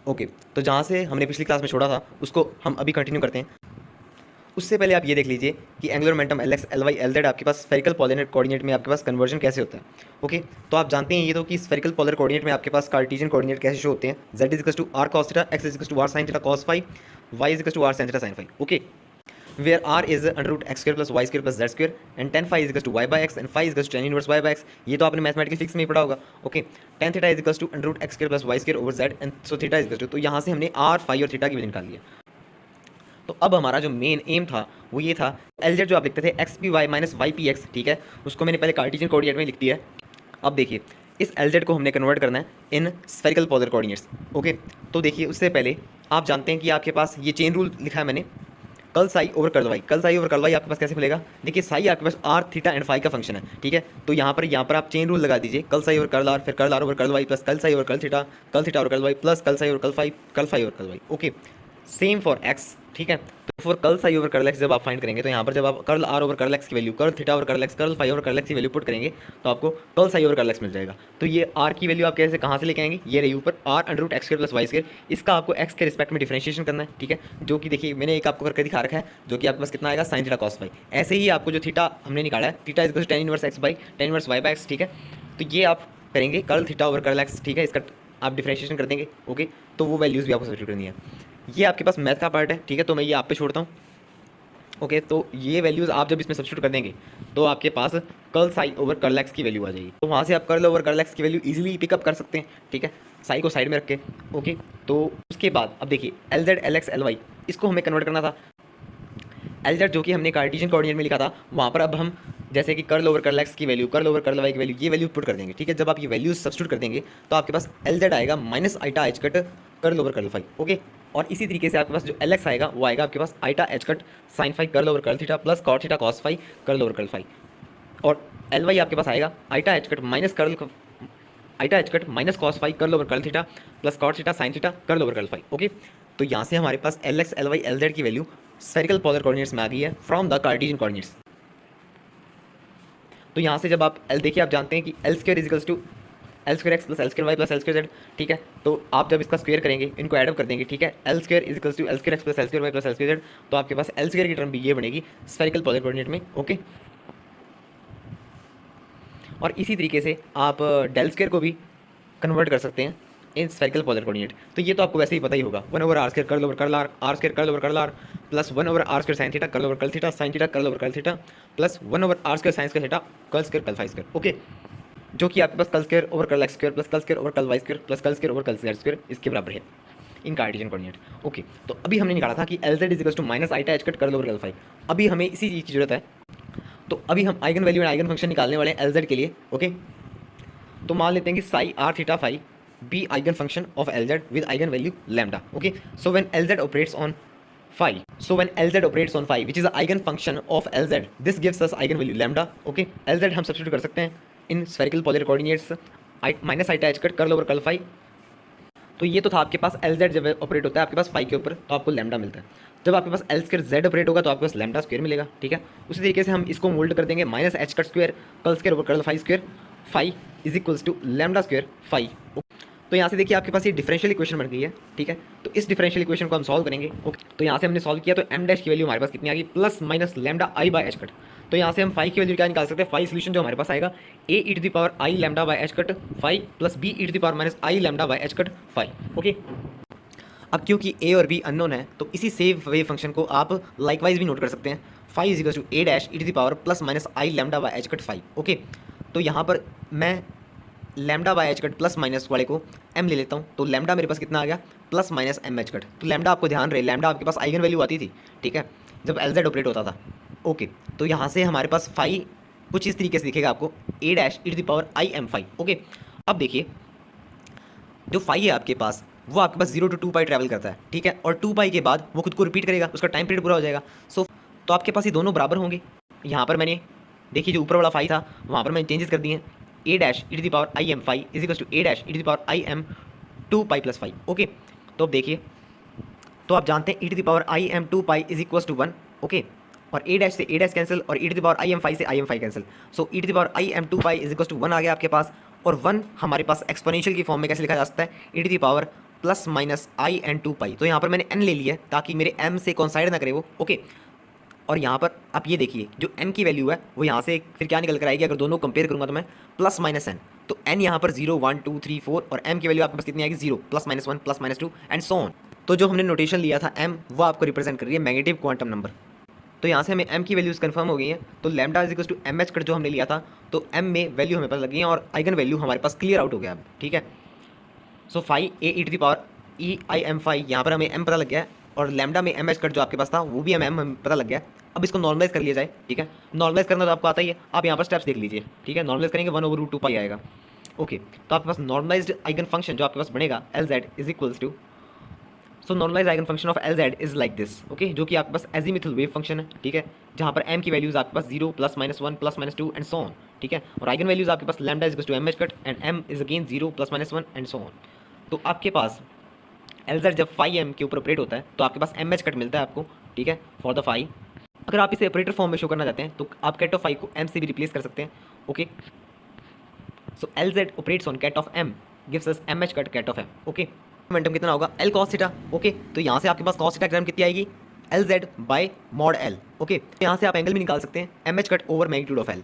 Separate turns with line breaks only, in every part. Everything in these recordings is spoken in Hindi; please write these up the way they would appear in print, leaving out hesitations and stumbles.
ओके, तो जहाँ से हमने पिछली क्लास में छोड़ा था उसको हम अभी कंटिन्यू करते हैं। उससे पहले आप ये देख लीजिए कि angular momentum L x L Y L Z आपके पास स्फेरिकल पोलर कोऑर्डिनेट में आपके पास कन्वर्जन कैसे होता है। ओके, तो आप जानते हैं ये तो कि स्फेरिकल पोलर कोऑर्डिनेट में आपके पास कार्टेशियन कोऑर्डिनेट कैसे शो होते हैं। Z is to R cos theta, X is to R sine theta cos phi, Y is to R sine theta sine phi. Okay, where r is under root x square plus y square plus z square and tan phi is equals to y by x and phi is equals to tan inverse y by x। ये तो आपने मैथमेटिकल फिजिक्स में ही पढ़ा होगा। Okay, tan theta is equals to under root x square plus y square over z and so theta is equals to, तो यहाँ से हमने r phi और थीटा की वैल्यू निकाल लिया। तो अब हमारा जो मेन एम था वो ये था, एल जेड जो आप लिखते थे X P Y minus Y P X, ठीक है, उसको मैंने पहले कार्टेशियन कोऑर्डिनेट में लिख दिया है। अब देखिए इस एल जेड को हमने कन्वर्ट करना है इन स्फेरिकल पोलर कोऑर्डिनेट्स। ओके, तो देखिए उससे पहले आप जानते हैं कि आपके पास ये चेन रूल लिखा है मैंने, कल साई ओवर कर्ल वाई। कल साई ओवर कर्ल वाई आपके पास कैसे खुलेगा, देखिए साई आपके पास आर थीटा एंड फाई का फंक्शन है, ठीक है, तो यहाँ पर आप चेन रूल लगा दीजिए, curl psi over curl r, फिर curl r over curl y plus curl psi over curl theta over curl y plus curl psi over curl phi over curl y. Okay, same for x, ठीक है, तो for curl psi over curl x जब आप फाइंड करेंगे तो यहाँ पर जब आप curl r over curl x की value, curl theta over curl x, curl phi over curl x की वैल्यू पुट करेंगे तो आपको curl psi over curl x मिल जाएगा। तो ये आर की वैल्यू आप कैसे कहाँ से लेके आएंगे, ये रही ऊपर R under root X square plus Y square, इसका आपको एक्स के रिस्पेक्ट में डिफरेंशिएशन करना है, ठीक है, जो कि देखिए मैंने एक आपको करके दिखा रखा है, जो कि आपके पास कितना आएगा साइन थीटा कॉस फाई। ऐसे ही आपको जो थीटा हमने निकाला है, theta is tan inverse X by tan inverse Y by X, ठीक है, तो ये आप करेंगे curl theta over curl X, ठीक है, इसका आप डिफरेंशिएशन कर देंगे। ओके, तो वो वैल्यूज़ भी आपको सब्स्टिट्यूट करनी है। ये आपके पास मैथ का पार्ट है, ठीक है, तो मैं ये आप पे छोड़ता हूँ। ओके, तो ये वैल्यूज़ आप जब इसमें सब्स्टिट्यूट कर देंगे तो आपके पास curl psi over curl x की वैल्यू आ जाएगी, तो वहाँ से आप कर्ल ओवर कर्ल एक्स की वैल्यू इजीली पिकअप कर सकते हैं, ठीक है, साई को साइड में रख के। ओके, तो उसके बाद अब देखिए L Z L x L Y इसको हमें कन्वर्ट करना था। एल जेड जो कि हमने कार्टेशियन कोऑर्डिनेट में लिखा था, वहाँ पर अब हम जैसे कि कर्ल ओवर कर्ल एक्स की value, curl over curl Y की वैल्यू, ये वैल्यू पुट कर देंगे, ठीक है, जब आप ये वैल्यूज सब्स्टिट्यूट कर देंगे तो आपके पास एल जेड आएगा minus iota H cut curl over curl phi. Okay, और इसी तरीके से आपके पास जो एल एक्स आएगा वो आएगा आपके पास iota H cut sine phi curl over curl theta plus cot theta cos phi curl over curl phi, और एल वाई आपके पास आएगा iota H cut minus cos phi curl over curl theta plus cot theta sine theta curl over curl phi. Okay, तो यहाँ से हमारे पास L x L Y L z की वैल्यू स्फेरिकल पोलर कोऑर्डिनेट्स में आ गई है फ्रॉम द कार्टेशियन कोऑर्डिनेट्स। तो यहाँ से जब आप एल देखिए, आप जानते हैं कि L square equals to L square X plus L square Y plus L square Z, ठीक है, तो आप जब इसका स्क्वायर करेंगे, इनको एडअप कर देंगे, ठीक है, L square equals to L square X plus L square Y plus L square Z, तो आपके पास एल स्क्वायर की टर्म भी ये बनेगी स्फेरिकल पोलर कोऑर्डिनेट में। ओके, और इसी तरीके से आप डेल स्क्वायर को भी कन्वर्ट कर सकते हैं इन स्फेरिकल पोलर कोऑर्डिनेट। तो ये तो आपको वैसे ही पता ही होगा, one over r square curl over curl r square curl over curl r plus one over r square sine theta curl over curl theta sine theta curl over curl theta plus one over r square sine square theta curl square curl phi square. Okay, जो कि आपके पास curl square over curl x square plus curl square over curl y square plus curl square over curl Z square इसके बराबर है इन कार्टेशियन कोऑर्डिनेट। ओके, तो अभी हमने निकाला था कि L Z equals to minus iota H cut curl over curl phi. अभी हमें इसी चीज़ की जरूरत है, तो अभी हम eigen value and eigen function निकालने वाले हैं एल जेड के लिए। ओके, तो मान लेते हैं कि psi R theta phi be eigen function of L Z with eigen value lambda. Okay, so when L Z operates on phi which is the eigen function of LZ, this gives us eigen value lambda। okay, LZ हम सब्स्टिट्यूट कर सकते हैं in spherical polar coordinates minus iota H cut curl over curl phi. तो ये तो था आपके पास LZ जब ऑपरेट होता है आपके पास फाई के ऊपर तो आपको लैम्डा मिलता है, जब आपके पास एल स्क्वायर जेड ऑपरेट होगा तो आपके पास लैम्डा स्क्वायर मिलेगा, ठीक है। उसी तरीके से हम इसको मोल्ड कर देंगे minus H cut square curl square over curl phi square phi is equals to lambda square phi. तो यहाँ से देखिए आपके पास ये डिफरेंशियल इक्वेशन बन गई है, ठीक है, तो इस डिफरेंशियल इक्वेशन को हम सॉल्व करेंगे। ओके, तो यहाँ से हमने सॉल्व किया तो एम डैश की वैल्यू हमारे पास कितनी आ गई, plus minus lambda I by H cut. तो यहाँ से हम फाई की वैल्यू क्या निकाल सकते हैं, फाई सोल्यूशन जो हमारे पास आएगा A E to the power i lambda by H cut phi plus B e to the power minus I lambda by H cut phi. Okay, अब क्योंकि ए और बी अननोन है तो इसी सेम वेव फंक्शन को आप लाइकवाइज भी नोट कर सकते हैं, phi is equal to A dash E to the power plus minus I lambda by H cut phi. Okay, तो यहाँ पर मैं lambda by H cut plus minus वाले को एम ले लेता हूँ, तो लैम्डा मेरे पास कितना आ गया plus minus M H cut. तो लैम्डा आपको ध्यान रहे, लैम्डा आपके पास आइगन वैल्यू आती थी, ठीक है, जब एल जेड ऑपरेट होता था। ओके, तो यहाँ से हमारे पास फाई कुछ इस तरीके से दिखेगा आपको A dash E to the power I am phi. Okay, अब देखिए जो फाई है आपके पास वो आपके पास 0 to 2 ट्रैवल करता है, ठीक है, और 2 के बाद वो खुद को रिपीट करेगा, उसका टाइम पीरियड पूरा हो जाएगा। सो तो आपके पास ये दोनों बराबर होंगे। यहाँ पर मैंने देखिए जो ऊपर वाला फाई था वहाँ पर मैंने चेंजेस कर दिए हैं, A dash E to the power I am phi is equal to A dash E to the power I am 2 pi plus phi. Okay, तो अब देखिए, तो आप जानते हैं e to the power I am 2 pi is equal to 1। Okay, और ए डैश से ए डैश कैंसिल और e to the power I am phi से i M phi cancel, so E to the power I am 2 pi is equal to 1 आ गया आपके पास। और 1 हमारे पास एक्सपोनेंशियल की फॉर्म में कैसे लिखा जा सकता है, e to the power plus minus i n 2 pi. तो यहाँ पर मैंने एन ले लिया है ताकि मेरे एम से कॉन्साइड ना करे वो, ओके। और यहाँ पर आप ये देखिए जो n की वैल्यू है वो यहाँ से फिर क्या निकल कर आएगी, अगर दोनों कंपेयर करूँगा तो मैं प्लस माइनस n, तो n यहाँ पर 0 1 2 3 4 और m की वैल्यू आपके पास कितनी आएगी 0 plus minus 1 plus minus 2 and so on. तो जो हमने नोटेशन लिया था m वो आपको रिप्रेजेंट कर रही है नेगेटिव क्वांटम नंबर। तो यहाँ से हमें m की वैल्यूज कंफर्म हो गई हैं। तो lambda is equal to M H cut जो हमने लिया था, तो m में वैल्यू हमें पता लगी है और आइगन वैल्यू हमारे पास क्लियर आउट हो गया अब, ठीक है। So phi A E to the power E I M phi, यहाँ पर हमें m पता लग गया है और लैम्डा में एम एच कट जो आपके पास था वो भी हमें पता लग गया है। अब इसको नॉर्मलाइज कर लिया जाए, ठीक है। नॉर्मलाइज करना तो आपको आता ही है, आप यहाँ पर स्टेप्स देख लीजिए, ठीक है। नॉर्मलाइज करेंगे 1/√2 पाई आएगा, ओके। तो आपके पास नॉर्मलाइज्ड आइगन फंक्शन जो आपके पास बनेगा LZ is equals to, so normalise eigen function of LZ is like this, okay, जो कि आपके पास एजीमुथल वेव फंक्शन है, ठीक है, जहाँ पर m की वैल्यूज आपके पास 0 plus minus 1 plus minus 2 and so on, ठीक है। और आइगन वैल्यूज आपके पास lambda is equal to M H cut and m is again 0 plus minus 1 and so on. तो आपके पास LZ जब फाई m के ऊपर ऑपरेट होता है तो आपके पास एम एच कट मिलता है आपको, ठीक है, फॉर द फाई। अगर आप इसे ऑपरेटर फॉर्म में शो करना चाहते हैं तो आप कैट ऑफ फाई को m से भी रिप्लेस कर सकते हैं, okay. So LZ operates on ket of m gives us M H cut ket of m, okay. Momentum कितना होगा L cos थीटा, ओके। तो यहाँ से आपके पास cos थीटा ग्राम कितनी आएगी LZ by mod L, okay. यहाँ से आप एंगल भी निकाल सकते हैं M H cut over magnitude of L,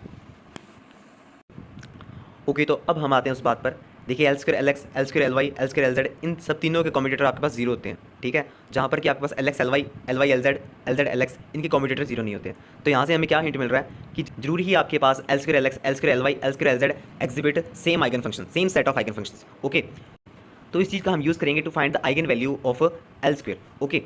okay. तो अब हम आते हैं उस बात पर, देखिए L square LX L square LY L square LZ इन सब तीनों के कम्यूटेटर आपके पास जीरो होते हैं, ठीक है। जहाँ पर कि आपके पास LX LY LY LZ LZ LX इनके कम्यूटेटर जीरो नहीं होते। तो यहाँ से हमें क्या हिंट मिल रहा है कि जरूरी ही आपके पास L square LX L square LY L square LZ exhibit same eigen function, same set of eigen functions, okay. तो इस चीज़ का हम यूज़ करेंगे to find the eigen value of L square, okay.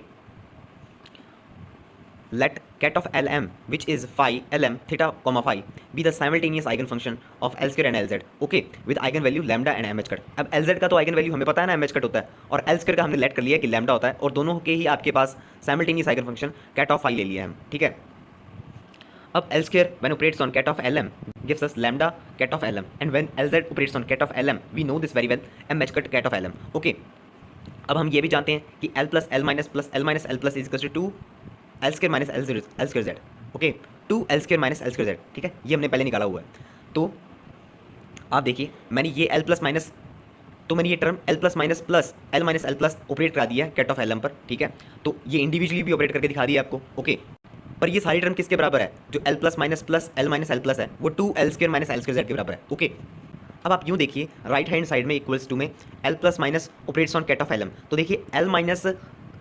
Let cat of Lm which is phi Lm theta comma phi be the simultaneous eigen function of L square and LZ, okay, with eigen value lambda and mh cut। अब LZ का तो आइगन वैल्यू हमें पता है ना mh cut होता है, और L स्क्वायर का हमने लेट कर लिया कि लैम्डा होता है, और दोनों के ही आपके पास simultaneous eigen function ket of phi ले लिया है हम, ठीक है। अब L square when operates on cat of Lm gives us lambda cat of Lm and when LZ operates on cat of Lm we know this very well mh cut cat of Lm, okay। अब हम ये भी जानते हैं कि L plus L minus L plus is equal to L square minus L square Z, okay, 2 L square minus L square Z, ठीक है। ये हमने पहले निकाला हुआ है। तो आप देखिए मैंने ये L प्लस माइनस, तो मैंने ये term L plus minus L minus L plus operate करा दिया है कैट ऑफ Lm पर, ठीक है। तो ये इंडिविजुअली भी ऑपरेट करके दिखा दिया आपको, ओके। पर ये सारी टर्म किसके बराबर है, जो L plus L minus L plus है वो 2 L square minus L square Z के बराबर है, ओके। अब आप यूँ देखिए राइट हैंड साइड में इक्वल्स टू में L plus minus operates on ket of Lm, तो देखिए L माइनस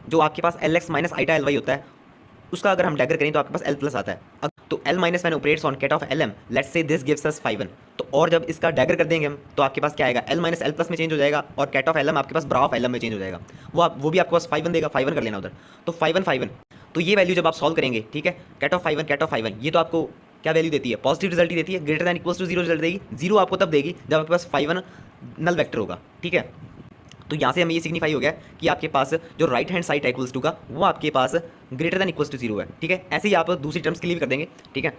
जो आपके पास LX माइनस आइटा LY होता है उसका अगर हम डैगर करें तो आपके पास L प्लस आता है। तो L minus man operates on ket of Lm, let's say this gives us phi 1, तो और जब इसका डैगर कर देंगे हम तो आपके पास क्या आएगा L माइनस L प्लस में चेंज हो जाएगा और कैट ऑफ Lm आपके पास ब्रा ऑफ Lm में चेंज हो जाएगा, वो भी आपके पास phi 1 देगा, phi 1 कर लेना उधर। तो phi 1 तो ये वैल्यू जब आप सॉल्व करेंगे, ठीक है, कैट ऑफ phi 1 ये तो आपको क्या वैल्यू देती है, पॉजिटिव रिजल्ट ही देती है, greater than equals to 0 result देगी। 0 आपको तब देगी जब आपके पास phi 1 नल वेक्टर होगा, ठीक है। तो यहाँ से हमें ये सिग्निफाई हो गया कि आपके पास जो right hand side equals to का वो आपके पास ग्रेटर दैन इक्वल्स टू 0 है, ठीक है। ऐसे ही आप दूसरी टर्म्स के लिए भी कर देंगे, ठीक है।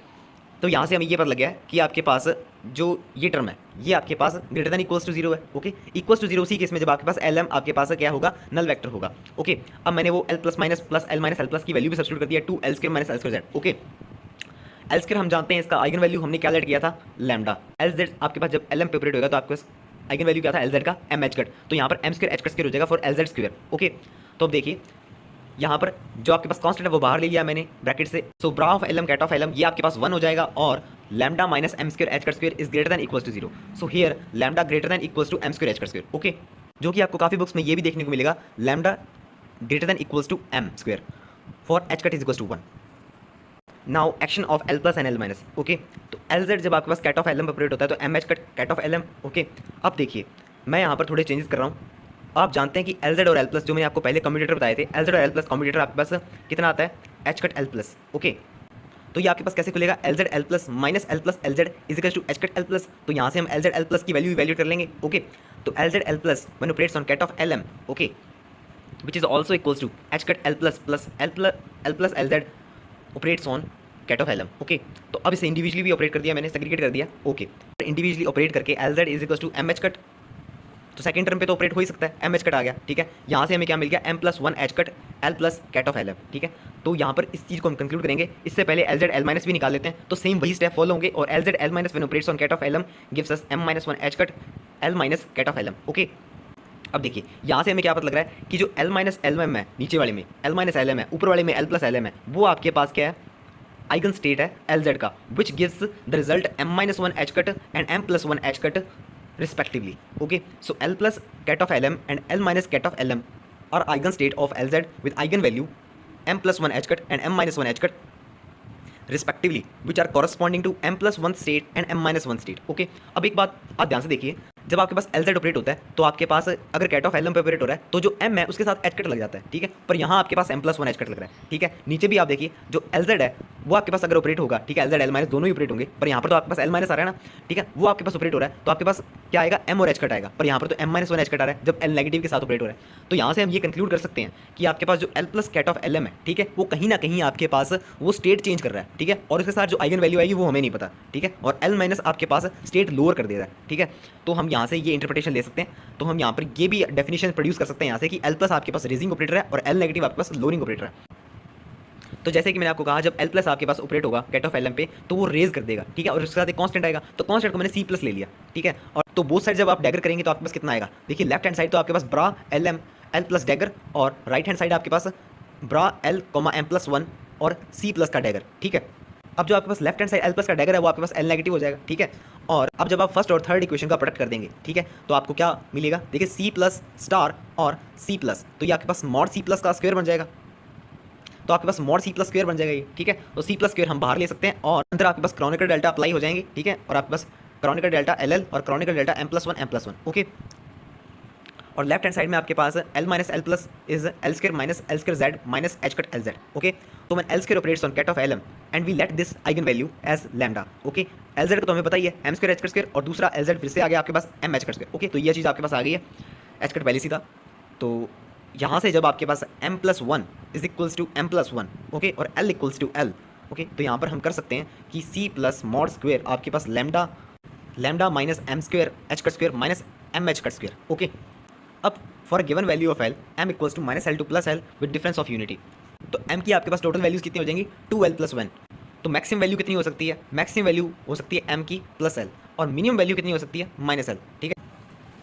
तो यहाँ से हमें ये पता लग गया है कि आपके पास जो ये टर्म है ये आपके पास ग्रेटर दैन इक्वल्स टू 0 है, ओके। इक्वल्स टू 0 उसी केस में जब आपके पास Lm आपके पास क्या होगा, नल वेक्टर होगा, ओके। अब मैंने वो L plus L minus L plus की वैल्यू भी सब्स्टिट्यूट कर दिया 2 L square minus L square Z, okay. L square हम जानते हैं इसका आइगन वैल्यू हमने क्या लेट किया था लैम्डा। LZ आपके पास जब Lm पे ऑपरेट होगा तो आपके पास आइगन वैल्यू क्या था LZ का mh कट, तो यहाँ पर m square h cut square हो जाएगा फॉर LZ स्क्वायर, ओके। तो अब देखिए यहाँ पर जो आपके पास कांस्टेंट है वो बाहर ले लिया मैंने ब्रैकेट से, so bra of Lm ket of Lm ये आपके पास 1 हो जाएगा और lambda minus m square h cut square is greater than equals to 0, so here lambda greater than equals to m square h cut square, okay. जो कि आपको काफ़ी बुक्स में ये भी देखने को मिलेगा lambda greater than equals to m square for h cut is equals to 1। Now action of L plus and L minus, okay. तो LZ जब आपके पास कैट ऑफ Lm ऑपरेट होता है तो mh cut ket of Lm, okay. अब देखिए मैं यहाँ पर थोड़े चेंजेस कर रहा हूँ। आप जानते हैं कि LZ और L प्लस जो मैंने आपको पहले कम्यूटेटर बताए थे, LZ और L प्लस कम्यूटेटर आपके पास कितना आता है h cut L plus, okay. तो ये आपके पास कैसे खुलेगा LZ L plus minus L plus LZ is equal to h cut L plus, तो यहाँ से हम LZ L प्लस की वैल्यू इवैल्यूएट कर लेंगे, ओके। तो LZ L plus when operates on ket of Lm, okay, which is also equals to h cut L plus plus L plus LZ operates on ket of Lm, okay. तो अब इसे इंडिविजुअली भी ऑपरेट कर दिया मैंने, सेग्रीगेट कर दिया, ओके। इंडिविजुअली ऑपरेट करके LZ is equal to mh cut, तो सेकंड टर्म पे तो ऑपरेट हो ही सकता है, mh कट आ गया, ठीक है। यहाँ से हमें क्या मिल गया m plus 1 h cut L plus ket of Lm, ठीक है। तो यहाँ पर इस चीज़ को हम कंक्लूड करेंगे, इससे पहले LZ L माइनस भी निकाल लेते हैं, तो सेम वही स्टेप फॉलो होंगे और LZ L minus when operates on ket of Lm gives us m minus 1 h cut L minus ket of Lm, okay. अब देखिए यहाँ से हमें क्या पता लग रहा है कि जो L माइनस एल एम है नीचे वाले में, L माइनस एल एम है, ऊपर वाले में L प्लस एल एम है, वो आपके पास क्या है, आइगन स्टेट है LZ का, which gives the result M minus one H cut and M plus one H cut respectively. Okay, so L plus cat of Lm and L minus cat of Lm are eigenstate of Lz with eigenvalue M plus 1 h cut and M minus 1 h cut respectively, which are corresponding to M plus 1 state and M minus 1 state. Okay, अब एक बात आप ध्यान से देखिए, जब आपके पास LZ ऑपरेट होता है तो आपके पास अगर कैट ऑफ Lm पे ऑपरेट हो रहा है तो जो M है उसके साथ एच कट लग जाता है, ठीक है, पर यहाँ आपके पास M प्लस 1 एच कट लग रहा है, ठीक है। नीचे भी आप देखिए जो LZ है वो आपके पास अगर ऑपरेट होगा, ठीक है, LZ L माइनस दोनों ही ऑपरेट होंगे, पर यहाँ पर तो आपके पास L माइनस आ रहा है ना, ठीक है, वो आपके पास ऑपरेट हो रहा है तो आपके पास क्या आएगा, M और एच कट आएगा, पर यहाँ पर तो M माइनस 1 एच कट आ रहा है जब L नेगेटिव के साथ ऑपरेट हो रहा है। तो यहाँ से हम ये कंक्लूड कर सकते हैं कि आपके पास जो L plus ket of Lm है, ठीक है, वो कहीं ना कहीं आपके पास वो स्टेट चेंज कर रहा है, ठीक है, और इसके साथ जो आइगन वैल्यू आएगी वो हमें नहीं पता, ठीक है, और L माइनस आपके पास स्टेट लोअर कर दे रहा है, ठीक है। तो हम यहाँ से ये इंटरप्रिटेशन ले सकते हैं, तो हम यहाँ पर ये भी डेफिनेशन प्रोड्यूस कर सकते हैं यहाँ से कि L प्लस आपके पास रेजिंग ऑपरेटर है और L नेगेटिव आपके पास लोअरिंग ऑपरेटर है। तो जैसे कि मैंने आपको कहा जब L प्लस आपके पास ऑपरेट होगा कैट ऑफ Lm पे तो वो रेज कर देगा, ठीक है, और उसके साथ एक कांस्टेंट आएगा, तो कांस्टेंट को मैंने C प्लस ले लिया, ठीक है। और तो बोथ साइड जब आप डैगर करेंगे तो आपके पास कितना आएगा, देखिए लेफ्ट हैंड साइड तो आपके पास ब्रा Lm L प्लस डैगर और राइट हैंड साइड आपके पास ब्रा L M प्लस 1 और C प्लस का डैगर, ठीक है। अब जो आपके पास left hand side L plus का डैगर है वो आपके पास L नेगेटिव हो जाएगा, ठीक है। और अब जब आप फर्स्ट और थर्ड इक्वेशन का प्रोडक्ट कर देंगे, ठीक है, तो आपको क्या मिलेगा, देखिए C प्लस स्टार और C प्लस, तो ये आपके पास मॉड C प्लस का स्क्वायर बन जाएगा, तो आपके पास मॉड C प्लस स्क्वायर बन जाएगा ये, ठीक है। तो C प्लस स्क्वायर हम बाहर ले सकते हैं और अंदर आपके पास क्रॉनिकल डेल्टा अप्लाई हो जाएंगे, ठीक है, और आपके पास क्रॉनिकल डेल्टा LL और Kronecker delta M plus 1 okay. और लेफ्ट हैंड साइड में आपके पास L minus L plus is L square minus L square Z minus H cut L Z, okay. तो मैन L square operates on ket of Lm and we let this eigen value as lambda, okay. L Z को तो हमें पता ही है M square H cut square और दूसरा एल जेड फिर से आ गया आपके पास M H cut square, okay. तो ये चीज़ आपके पास आ गई है, एच कट पहले सी था, तो यहाँ से जब आपके पास M plus 1 is equals to M plus 1, okay, और L equals to L, okay, तो यहाँ पर हम कर सकते हैं कि C प्लस मॉड स्क्वायर आपके पास lambda minus M square H cut square minus M H cut square, okay. अब for given value of L M equals to minus L2 plus L with difference of unity, तो M की आपके पास टोटल वैल्यूज कितनी हो जाएंगी 2L प्लस 1, तो मैक्सिमम वैल्यू कितनी हो सकती है, मैक्सिमम वैल्यू हो सकती है M की प्लस L और मिनिमम वैल्यू कितनी हो सकती है माइनस L, ठीक है।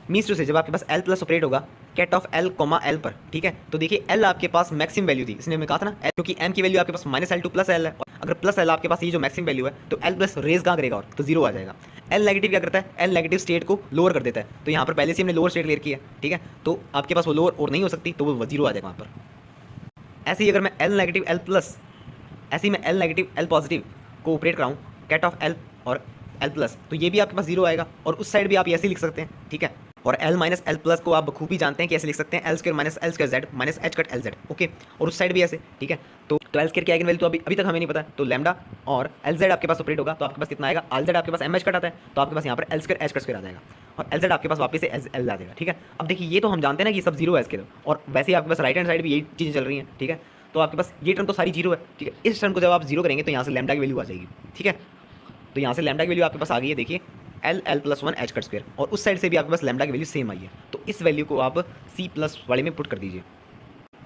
मीन्स टू से जब आपके पास L प्लस ऑपरेट होगा कैट ऑफ L L पर, ठीक है, तो देखिए L आपके पास मैक्सिमम वैल्यू थी, इसने हमें कहा था ना क्योंकि M की वैल्यू आपके पास माइनस L2 प्लस L है, और अगर प्लस L आपके पास ये जो मैक्सिमम वैल्यू है तो L प्लस रेज कहाँ करेगा और तो जीरो आ जाएगा। L नेगेटिव क्या करता है, L नेगेटिव स्टेट को लोअर कर देता है, तो यहाँ पर पहले से हमने लोअर स्टेट क्लियर किया, ठीक है, तो आपके पास वो लोअर और नहीं हो सकती तो वो जीरो आ जाएगा वहाँ पर। ऐसे ही अगर मैं L नेगेटिव L प्लस, ऐसे ही मैं L नेगेटिव L पॉजिटिव को ऑपरेट कराऊँ कैट ऑफ L और L प्लस, तो ये भी आपके पास जीरो आएगा, और उस साइड भी आप ऐसे लिख सकते हैं, ठीक है। और L माइनस एल प्लस को आप बखूबी जानते हैं कि ऐसे लिख सकते हैं L square minus L square Z minus H cut L Z, okay, और उस साइड भी ऐसे, ठीक है। तो L स्क्वायर की आइगन वैल्यू तो अभी तक हमें नहीं पता, तो लैम्डा और एल जेड आपके पास ऑपरेट होगा तो आपके पास कितना आएगा, एल जेड आपके पास एम एच कट आता है तो आपके पास यहाँ पर L square H cut square आ जाएगा, और एल जेड आपके पास वापस से एल आ जाएगा, ठीक है। अब देखिए ये तो हम जानते हैं ना कि सब जीरो है इसके, और वैसे ही आपके पास राइट हैंड साइड भी यही चीज़ें चल रही हैं, ठीक है, तो आपके पास ये टर्म तो सारी जीरो है, ठीक है। इस टर्म को जब आप जीरो करेंगे तो यहाँ से लैम्डा की वैल्यू आ जाएगी, ठीक है। तो यहाँ से लैम्डा की वैल्यू आपके पास आ गई है, देखिए L plus 1 H cut square, और उस साइड से भी आपके पास लैम्डा की वैल्यू सेम आई है, तो इस वैल्यू को आप C प्लस वाले में पुट कर दीजिए,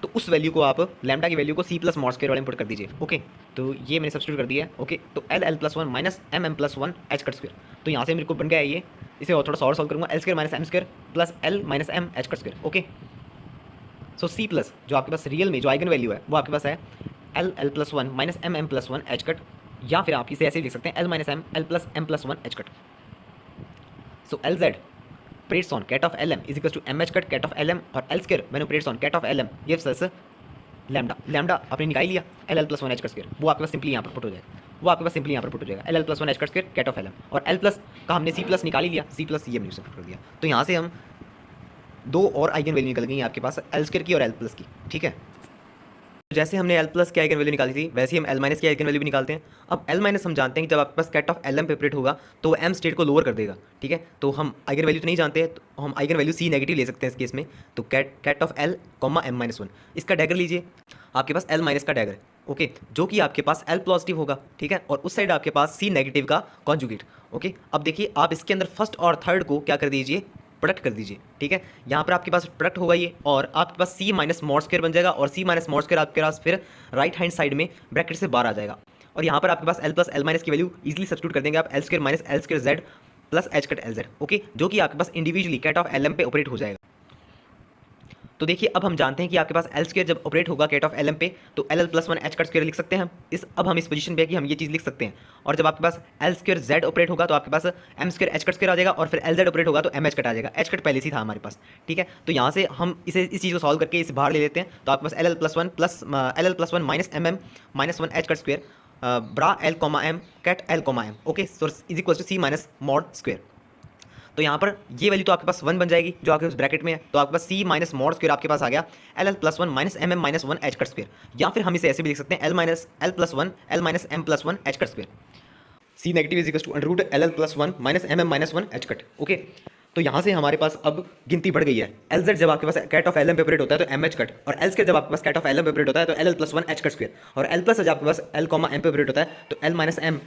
तो उस वैल्यू को आप लैम्डा की वैल्यू को C प्लस मॉड स्क्वायर वाले में पुट कर दीजिए, ओके। तो ये मैंने सब्स्टिट्यूट कर दिया है, ओके। तो L plus 1 minus M plus 1 H cut square, तो यहाँ से मेरे को बन गया है ये, इसे और थोड़ा सा और सॉल्व करूँगा, L square minus M square plus L minus M H cut square, okay. So C plus जो आपके पास रियल में जो आइगन वैल्यू है वो आपके पास है L plus 1 minus M plus 1 H cut, या फिर आप इसे ऐसे लिख सकते हैं L minus M plus 1 H cut. So LZ operates on cat of Lm is equals to mh cut cat of Lm, और L square when operates on cat of Lm gives us lambda आपने निकाल लिया L plus 1 H cut square, वो आपके पास सिंपली यहाँ पर पुट हो जाएगा, वो आपके पास सिंपली यहाँ पर पुट हो जाएगा L plus 1 H cut square ket of Lm, और L प्लस का हमने C प्लस निकाल ही लिया, C प्लस ये हमने पुट कर दिया, तो यहाँ से हम दो और आइगन वैल्यू निकल गई आपके पास L स्क्वायर की और L प्लस की, ठीक है। जैसे हमने L प्लस की आइगन वैल्यू निकाली थी वैसे ही हम L माइनस की आइगन वैल्यू भी निकालते हैं। अब L माइनस हम जानते हैं कि जब आपके पास कैट ऑफ Lm पे ऑपरेट होगा तो वो M स्टेट को लोअर कर देगा, ठीक है। तो हम आइगन वैल्यू तो नहीं जानते हैं, तो हम आइगन वैल्यू C नेगेटिव ले सकते हैं इस केस में, तो ket of L M minus 1, इसका डैगर लीजिए, आपके पास L माइनस का डैगर, ओके, जो कि आपके पास L पॉजिटिव होगा, ठीक है, और उस साइड आपके पास C नेगेटिव का कॉन्जुगेट, ओके। अब देखिए आप इसके अंदर फर्स्ट और थर्ड को क्या कर दीजिए, प्रोडक्ट कर दीजिए, ठीक है। यहाँ पर आपके पास प्रोडक्ट होगा ये, और आपके पास C माइनस मॉड स्क्वायर बन जाएगा, और C माइनस मॉड स्क्वायर आपके पास फिर राइट हैंड साइड में ब्रैकेट से बाहर आ जाएगा, और यहाँ पर आपके पास L प्लस L माइनस की वैल्यू इजीली सब्स्टिट्यूट कर देंगे आप, L square minus L square Z plus H cut L Z, okay, जो कि आपके पास इंडिविजुअली कैट ऑफ Lm पे ऑपरेट हो जाएगा। तो देखिए अब हम जानते हैं कि आपके पास एल स्क्वायर जब ऑपरेट होगा कैट ऑफ एल एम पे तो L L plus one H cut square लिख सकते हैं अब हम इस पोजीशन पे है कि हम ये चीज़ लिख सकते हैं। और जब आपके पास एल स्क्वायर जेड ऑपरेट होगा तो आपके पास M square H cut square आ जाएगा, और फिर एल जेड ऑपरेट होगा तो एम एच कट आ जाएगा। एच कट पहले से ही था हमारे पास, ठीक है। तो यहाँ से हम इस चीज़ को सॉल्व करके इसे बाहर ले लेते हैं, तो आपके पास L L plus one minus M M minus one H cut square bra L comma M ket L comma M, okay. So is equal to C minus mod square. तो यहाँ पर ये वैल्यू तो आपके पास 1 बन जाएगी जो आपके पास ब्रैकेट में है, तो आपके पास सी माइनस मॉड स्क्वायर आपके पास आ गया L L plus one minus M M minus one H cut square, या फिर हम इसे ऐसे भी लिख सकते हैं L plus one L minus M plus one H cut square. C negative is equal to under root L L plus one minus M M minus one H cut, okay. तो यहाँ से हमारे पास अब गिनती बढ़ गई है। एल जेड जब आपके पास कैट ऑफ एल एम पे ऑपरेट होता है तो एम एच कट, और एल स्क्वायर जब आपके पास कैट ऑफ एल एम पे ऑपरेट होता है तो L L plus one H cut square, और एल प्लस जब आपके पास एल कॉमा एम पे ऑपरेट होता है तो L minus M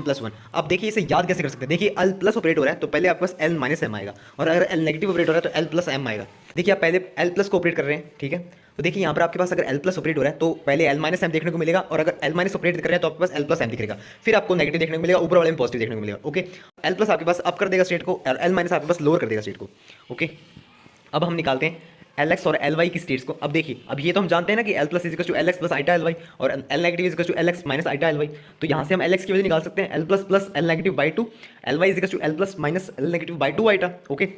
plus one. अब देखिए इसे याद कैसे कर सकते हैं। देखिए एल प्लस ऑपरेट हो रहा है तो पहले आपके पास एल माइनस एम आएगा, और अगर एल नेगेटिव ऑपरेट हो रहा है तो एल प्लस एम आएगा। देखिए आप पहले एल प्लस को ऑपरेट कर रहे हैं, ठीक है। तो देखिए यहाँ पर आपके पास अगर एल प्लस ऑपरेट हो रहा है तो पहले एल माइनस एम देखने को मिलेगा, और अगर एल माइनस ऑपरेट कर रहे हैं तो आपके पास एल प्लस एम दिखेगा, फिर आपको नेगेटिव देखने को मिलेगा, ऊपर वाले में पॉजिटिव देखने को मिलेगा, ओके। एल प्लस आपके पास अप कर देगा स्टेट को, और एल माइनस आपके पास लोअर कर देगा स्टेट को, ओके। अब हम निकालते हैं एल एक्स और एल वाई की स्टेट्स को। अब देखिए अब ये तो हम जानते हैं ना कि L plus is equal to L X plus iota L Y, और L negative is equal to L X minus iota L Y. तो यहाँ से हम एल एक्स की वैल्यू निकाल सकते हैं L plus plus L negative by two, L Y is equal to L plus minus L negative by two iota, okay.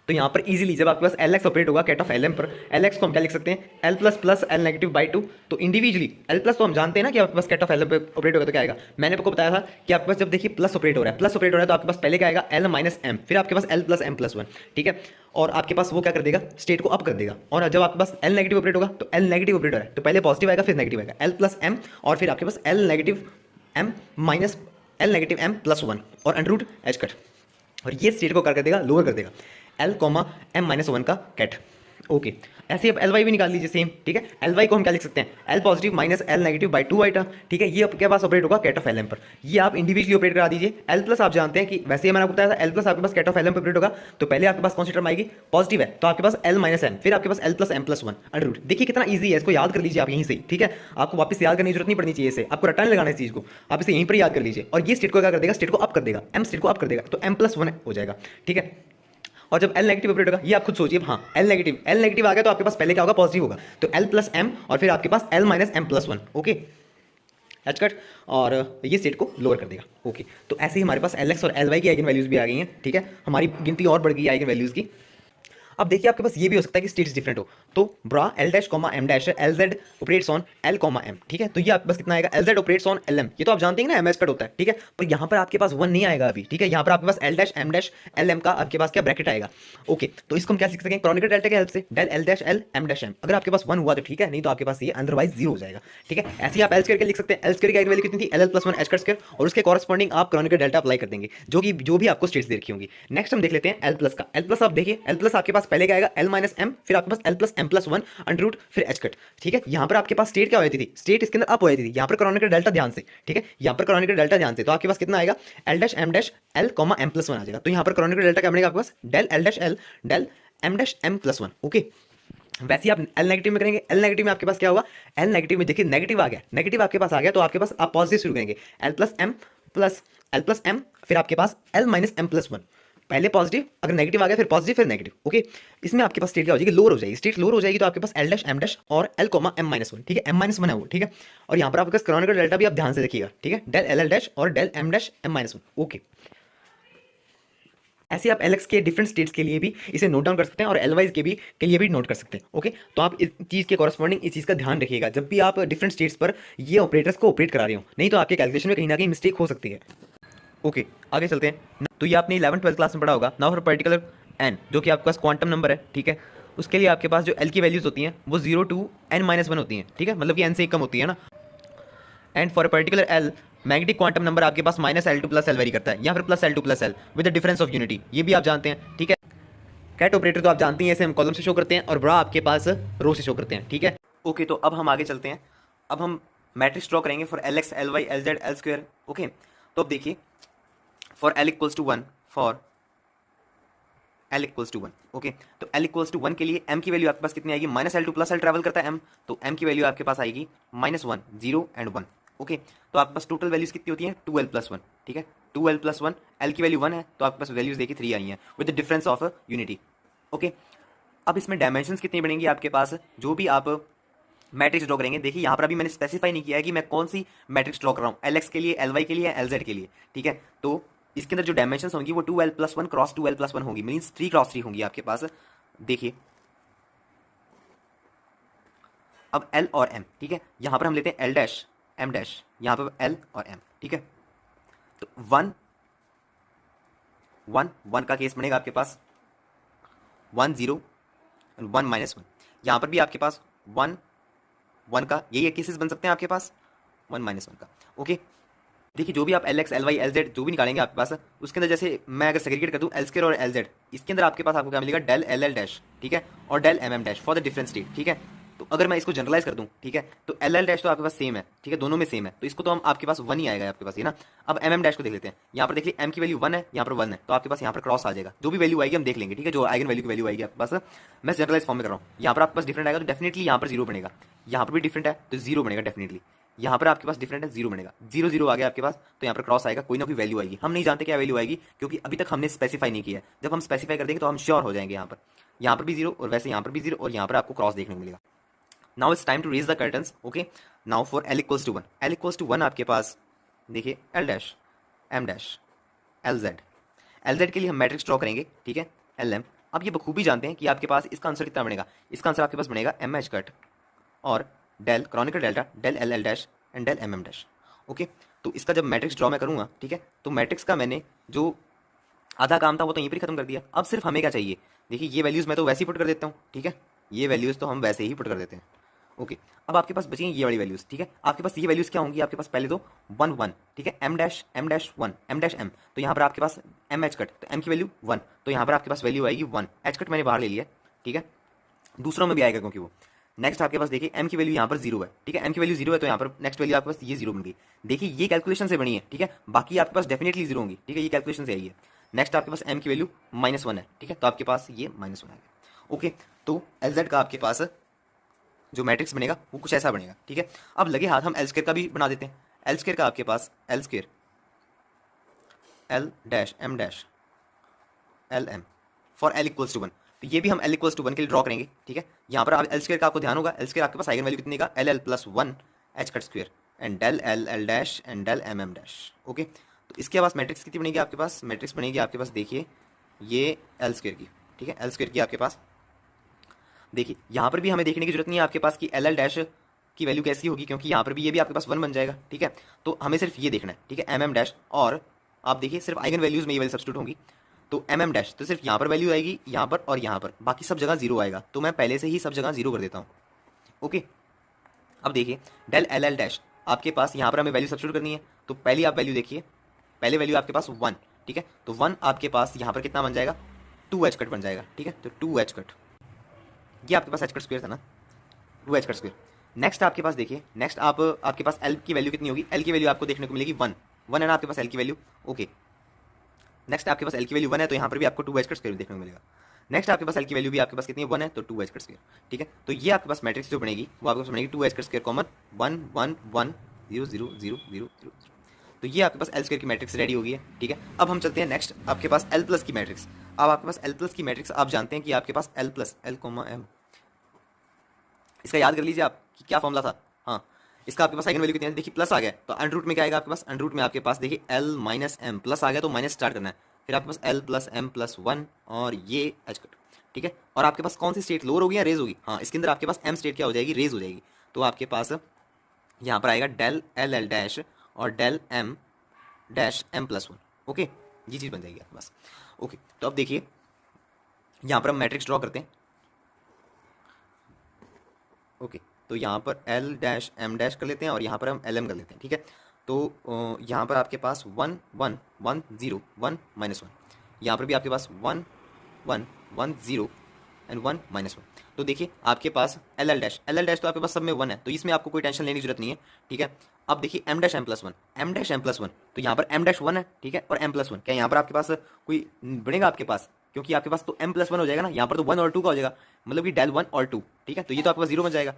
तो यहाँ पर इजीली जब आपके पास एल एक्स ऑपरेट होगा कैट ऑफ एल एम पर, एल एक्स को हम क्या लिख सकते हैं L plus plus L negative by two. तो इंडिविजुअली एल प्लस तो हम जानते हैं ना कि आपके पास कैट ऑफ एल एम पे ऑपरेट होगा तो क्या आएगा। मैंने आपको बताया था कि आपके पास जब देखिए प्लस ऑपरेट हो रहा है तो आपके पास पहले क्या आएगा एल माइनस एम, फिर आपके पास L plus M plus one, ठीक है। और आपके पास वो क्या कर देगा स्टेट को अप कर देगा, और जब आपके पास एल नेगेटिव ऑपरेट होगा तो एल नेगेटिव ऑपरेट हो रहा है तो पहले पॉजिटिव आएगा फिर नेगेटिव आएगा, एल प्लस एम, और फिर आपके पास L negative M minus L negative M plus one और अंडर रूट एच कट, और ये स्टेट को कर देगा लोअर कर देगा L comma M minus one का कैट, ओके। ऐसे अब एल वाई भी निकाल लीजिए सेम, ठीक है। एल वाई को हम क्या लिख सकते हैं L positive minus L negative by two iota, ठीक है। ये आपके पास ऑपरेट होगा कैट ऑफ एल एम पर, ये आप इंडिविजुअली ऑपरेट करा दीजिए। एल प्लस आप जानते हैं कि वैसे ही मैंने आपको बताया था एल प्लस आपके पास कैट ऑफ एल एम पर ऑपरेट होगा तो पहले आपके पास कौन सी टर्म आएगी पॉजिटिव है, तो आपके पास एल माइनस एम, फिर आपके पास L plus M plus one under root. देखिए कितना ईजी है, इसको याद कर लीजिए आप यहीं से, ठीक है। आपको वापस याद करने की जरूरत नहीं पड़नी चाहिए, इसे आपको रटाने लगाना इस चीज़ को, आप इसे यहीं पर याद कर लीजिए। और ये स्टेट को क्या कर देगा स्टेट को अप कर देगा, एम स्टेट को अप कर देगा तो एम प्लस वन हो जाएगा, ठीक है। और जब एल नेगेटिव ऑपरेट होगा ये आप खुद सोचिए, हाँ एल नेगेटिव आ गया तो आपके पास पहले क्या होगा पॉजिटिव होगा, तो एल प्लस एम और फिर आपके पास L minus M plus one, okay H cut, और ये स्टेट को लोअर कर देगा, ओके। तो ऐसे ही हमारे पास एल एक्स और एल वाई की आइगन वैल्यूज भी आ गई हैं, ठीक है। हमारी गिनती और बढ़ गई आइगन वैल्यूज की। अब देखिए आपके पास ये भी हो सकता है कि स्टेट्स डिफरेंट हो, तो bra L dash comma M dash L Z operates on L comma M, ठीक है। तो ये आपके पास कितना आएगा L Z operates on L M, ये तो आप जानते हैं ना एम एच कट होता है, ठीक है। पर यहाँ पर आपके पास वन नहीं आएगा अभी, ठीक है। यहाँ पर आपके पास L dash M dash L M का आपके पास क्या ब्रैकेट आएगा, ओके। तो इसको हम क्या लिख सकें क्रॉनिकल डेल्टा की हेल्प से del L dash L M dash M. अगर आपके पास वन हुआ तो ठीक है, नहीं तो आपके पास ये अदरवाइज जीरो हो जाएगा, ठीक है। ऐसे ही आप एल स्क्वायर के लिख सकते हैं, एल स्क्वायर की आइगन वैल्यू कितनी थी L L plus one H cut square, और उसके कॉरस्पॉन्डिंग आप क्रॉनिकल डेल्टा अप्लाई कर देंगे जो भी आपको स्टेट्स दे रखी होंगी। नेक्स्ट हम देख लेते हैं एल प्लस का। एल प्लस आप देखिए एल प्लस आपके पास पहले क्या आएगा एल माइनस एम, फिर आपके पास L plus M plus one under root फिर एच कट, ठीक है। यहाँ पर आपके पास स्टेट क्या हो जाती थी स्टेट इसके अंदर अप हो जाती थी, यहाँ पर क्रॉनिकल डेल्टा ध्यान से, ठीक है। यहाँ पर क्रॉनिकल डेल्टा ध्यान से, तो आपके पास कितना आएगा L dash M dash L comma M plus one आ जाएगा। तो यहाँ पर क्रॉनिकल डेल्टा क्या बनेगा आपके पास del L dash L del M dash M plus one, okay. वैसे ही आप एल नेगेटिव में करेंगे, एल नेगेटिव में आपके पास क्या होगा एल नेगेटिव में देखिए नेगेटिव आ गया, नेगेटिव आपके पास आ गया तो आपके पास आप पॉजिटिव शुरू करेंगे एल प्लस एम फिर आपके पास L minus M plus one, पहले पॉजिटिव अगर नेगेटिव आ गया फिर पॉजिटिव फिर नेगेटिव, ओके। इसमें आपके पास स्टेट क्या हो जाएगी लोअर हो जाएगी, स्टेट लोअर हो जाएगी तो आपके पास एल डैश एम डैश और L comma M minus one, ठीक है। एम माइनस वन है वो, ठीक है। और यहाँ पर आपके पास क्रॉनिकल डेल्टा भी आप ध्यान से देखिएगा, ठीक है, डेल एल एल डैश और del M dash M minus one, okay. ऐसे आप एल एक्स के डिफरेंट स्टेट्स के लिए भी इसे नोट डाउन कर सकते हैं और एल वाइज के लिए भी नोट कर सकते हैं, ओके। तो आप इस चीज़ के कॉरस्पॉन्डिंग इस चीज़ का ध्यान रखिएगा जब भी आप डिफरेंट स्टेट्स पर ये ऑपरेटर्स को ऑपरेट करा रहे हो, नहीं तो आपके कैलकुलेशन में कहीं ना कहीं मिस्टेक हो सकती है, ओके। आगे चलते हैं। तो ये आपने 11th-12th क्लास में पढ़ा होगा। नाउ फॉर पर्टिकुलर एन जो कि आपके पास क्वांटम नंबर है, ठीक है। उसके लिए आपके पास जो एल की वैल्यूज होती हैं वो 0 to n-1 होती हैं, ठीक है, मतलब कि एन से एक कम होती है ना। And for a particular L magnetic quantum number आपके पास -L2 + L वेरी करता है या फिर +L2 + L with the difference of unity, ये भी आप जानते हैं, ठीक है। कैट ऑपरेटर तो आप जानते हैं, ऐसे हम कॉलम से शो करते हैं और ब्रा आपके पास रो से शो करते हैं, ठीक है, ओके। तो अब हम आगे चलते हैं। अब हम मैट्रिक्स ड्रॉ करेंगे for L x L Y L Z L square, okay. तो अब देखिए for L = 1 for L = 1, okay. तो L = 1 के लिए m की वैल्यू आपके पास कितनी आएगी -L2 + L ट्रैवल करता है m, तो m की वैल्यू आपके पास आएगी -1 0 एंड 1, ओके। तो आपके पास टोटल वैल्यूज कितनी होती हैं 2L + 1, ठीक है। 2L + 1 L की वैल्यू 1 है तो आपके पास वैल्यूज देखिए 3 आई हैं with the difference of unity, okay. अब इसमें डायमेंशंस कितनी बनेंगी आपके पास, जो भी आप मैट्रिक्स ड्रॉ करेंगे। देखिए यहाँ पर अभी मैंने स्पेसिफाई नहीं किया है कि मैं कौन सी मैट्रिक्स ड्रॉ कर रहा हूँ, एल के लिए, एल के लिए, एल के लिए, ठीक है। तो इसके अंदर जो डायमेंशंस होंगी वो 2l+1 क्रॉस 2l+1 होगी, मीन्स 3 क्रॉस 3 होंगी आपके पास। देखिए अब एल और एम, ठीक है, यहाँ पर हम लेते हैं एल डैश एम डैश, यहाँ पर एल और एम, ठीक है। तो 1 1 1 का केस बनेगा आपके पास 1 0 1 -1, यहाँ पर भी आपके पास 1 1 का यही केसेस बन सकते हैं आपके पास 1 -1 का, ओके। देखिए जो भी आप LX LY LZ जो भी निकालेंगे आपके पास, उसके अंदर जैसे मैं अगर सेग्रीगेट कर दूं L² और LZ, इसके अंदर आपके पास आपको क्या मिलेगा, डेल LL डैश, ठीक है, और del MM dash for the different state, ठीक है। तो अगर मैं इसको जनरलाइज कर दूं, ठीक है, तो LL डैश तो आपके पास सेम है, ठीक है, दोनों में सेम है, तो इसको तो हम आपके पास 1 ही आएगा आपके पास, ये ना। अब MM डैश को देख लेते हैं, यहाँ पर देखिए M की वैल्यू 1 है, यहाँ पर 1 है, तो आपके पास यहाँ पर क्रॉस आ जाएगा, जो भी वैल्यू आएगी हम देख लेंगे, ठीक है, जो आइगन वैल्यू की वैल्यू आएगी आपके पास। मैं जनरलाइज फॉर्म में कर रहा हूँ, यहाँ पर आपके पास डिफरेंट आएगा तो डेफिनेटली यहाँ पर 0 बनेगा, यहाँ पर भी डिफरेंट है तो 0 बनेगा डेफिनेटली, यहाँ पर आपके पास डिफरेंट है 0 बनेगा, 0 0 आ गया आपके पास, तो यहाँ पर क्रॉस आएगा, कोई ना कोई वैल्यू आएगी, हम नहीं जानते क्या वैल्यू आएगी क्योंकि अभी तक हमने स्पेसिफाई नहीं किया है। जब हम स्पेसिफाई कर देंगे तो हम श्योर हो जाएंगे। यहाँ पर भी 0 और वैसे यहाँ पर भी 0 और यहाँ पर आपको क्रॉस देखने को मिलेगा। Now it's time to raise the curtains, okay. Now for L = 1, L = 1 आपके पास देखिए L dash M dash LZ के लिए हम मैट्रिक्स ड्रॉ करेंगे, ठीक है, LM। अब ये बखूबी जानते हैं कि आपके पास इसका आंसर कितना बनेगा, इसका आंसर आपके पास बनेगा MH कट और del Kronecker delta del LL dash and del MM dash, okay. तो इसका जब मैट्रिक्स ड्रॉ मैं करूँगा, ठीक है, तो मैट्रिक्स का मैंने जो आधा काम था वो तो यहीं पर खत्म कर दिया। अब सिर्फ हमें क्या चाहिए, देखिए ये वैल्यूज़ मैं तो वैसे ही पुट कर देता हूँ, ठीक है, ये वैल्यूज़ तो हम वैसे ही पुट कर देते हैं, ओके। अब आपके पास बची ये वाली वैल्यूज़, ठीक है, आपके पास ये वैल्यूज़ क्या होंगी, आपके पास पहले तो 1 1, ठीक है, M dash 1 M dash M, तो यहाँ पर आपके पास MH कट, तो M की वैल्यू 1, तो यहाँ पर आपके पास वैल्यू आएगी 1, H कट मैंने बाहर ले लिया, ठीक है, दूसरों में भी आएगा क्योंकि वो। नेक्स्ट आपके पास देखिए M की वैल्यू यहाँ पर 0 है, ठीक है, M की वैल्यू 0 है तो यहाँ पर नेक्स्ट वैल्यू आपके पास ये 0 बन गई। देखिए ये कैलकुलेशन से बनी है, ठीक है, बाकी आपके पास डेफिनेटली 0 होंगी, ठीक है, ये कैलकुलेशन से आई है। नेक्स्ट आपके पास M की वैल्यू -1 है, ठीक है, तो आपके पास ये -1 आ गया, ओके। तो LZ का आपके पास जो मैट्रिक्स बनेगा वो कुछ ऐसा बनेगा, ठीक है। अब लगे हाथ हम L² का भी बना देते हैं। L² का आपके पास L² L dash M dash LM for L = 1, तो ये भी हम L = 1 के लिए ड्रॉ करेंगे, ठीक है। यहाँ पर L² का आपको ध्यान होगा, L² आपके पास आइगन वैल्यू कितने का, LL+1 H cut square and del LL dash and del MM dash, okay. तो इसके पास मैट्रिक्स कितनी बनेगी आपके पास, मैट्रिक्स बनेगी आपके पास देखिए ये L² की, ठीक है, L² की आपके पास देखिए यहाँ पर भी हमें देखने की जरूरत नहीं है आपके पास कि LL डैश की वैल्यू कैसी होगी, क्योंकि यहाँ पर भी ये भी आपके पास 1 बन जाएगा, ठीक है। तो हमें सिर्फ ये देखना है, ठीक है, MM डैश, और आप देखिए सिर्फ आइगन वैल्यूज़ में ये वाली सब्स्टिट्यूट होंगी, तो MM डैश तो सिर्फ यहाँ पर वैल्यू आएगी, यहाँ पर और यहाँ पर, बाकी सब जगह 0 आएगा, तो मैं पहले से ही सब जगह 0 कर देता हूँ, ओके। अब देखिए डेल LL डैश आपके पास यहाँ पर हमें वैल्यू सब्स्टिट्यूट करनी है, तो पहली आप वैल्यू देखिए, पहले वैल्यू आपके पास 1, ठीक है, तो 1 आपके पास यहाँ पर कितना बन जाएगा, 2H कट बन जाएगा, ठीक है, तो 2H कट, ये आपके पास H कट स्क्वायर था ना, 2H कट स्क्वायर। नेक्स्ट आपके पास देखिए, नेक्स्ट आपके पास L की वैल्यू कितनी होगी, L की वैल्यू आपको देखने को मिलेगी 1 1 है ना आपके पास L की वैल्यू, ओके। नेक्स्ट आपके पास L की वैल्यू 1 है तो यहाँ पर भी आपको 2H कट स्क्वायर देखने को मिलेगा। नेक्स्ट आपके पास L की वैल्यू भी आपके पास कितनी है, 1 है, तो 2H कट स्क्वायर, ठीक है। तो ये आपके पास मैट्रिक्स जो बनेगी वो आपके पास बनेगी 2H कट स्क्वायर कॉमन 1 1 1 0 0 0 0 0। तो ये आपके पास L² की मैट्रिक्स रेडी हो गई है, ठीक है। अब हम चलते हैं नेक्स्ट आपके पास L+ की मैट्रिक्स। अब आपके पास L+ की मैट्रिक्स आप जानते हैं कि आपके पास L+, L, इसका याद कर लीजिए आप कि क्या फॉर्मूला था, हाँ, इसका आपके पास आइगन वैल्यू कितनी है, देखिए प्लस आ गया तो अंडर रूट में क्या आएगा आपके पास, अंडर रूट में आपके पास देखिए L - M, प्लस आ गया तो माइनस स्टार्ट करना है, फिर आपके पास L + M + 1 और ये H कट, ठीक है। और आपके पास कौन सी स्टेट लोअर होगी या रेज होगी, हाँ, इसके अंदर आपके पास M स्टेट क्या हो जाएगी, रेज हो जाएगी, तो आपके पास यहाँ पर आएगा डेल LL डैश और del M dash M+1, okay, ये चीज़ बन जाएगी आपके पास, ओके। तो अब देखिए यहाँ पर हम मैट्रिक्स ड्रॉ करते हैं, ओके। तो यहाँ पर L डैश M डैश कर लेते हैं और यहाँ पर हम LM कर लेते हैं, ठीक है। तो यहाँ पर आपके पास 1 1 1 0 1 -1, यहाँ पर भी आपके पास 1 1 1 0 एंड 1 -1। तो देखिए आपके पास LL डैश तो आपके पास सब में 1 है, तो इसमें आपको कोई टेंशन लेने की जरूरत नहीं है, ठीक है। अब देखिए M डैश M+1, तो यहाँ पर M डैश 1 है, ठीक है, और M+1 क्या यहाँ पर आपके पास कोई बनेगा आपके पास, क्योंकि आपके पास तो M+1 हो जाएगा ना, यहाँ पर तो 1 और 2 का हो जाएगा, मतलब कि डेल 1 और 2, ठीक है, तो ये तो आपके पास 0 बन जाएगा,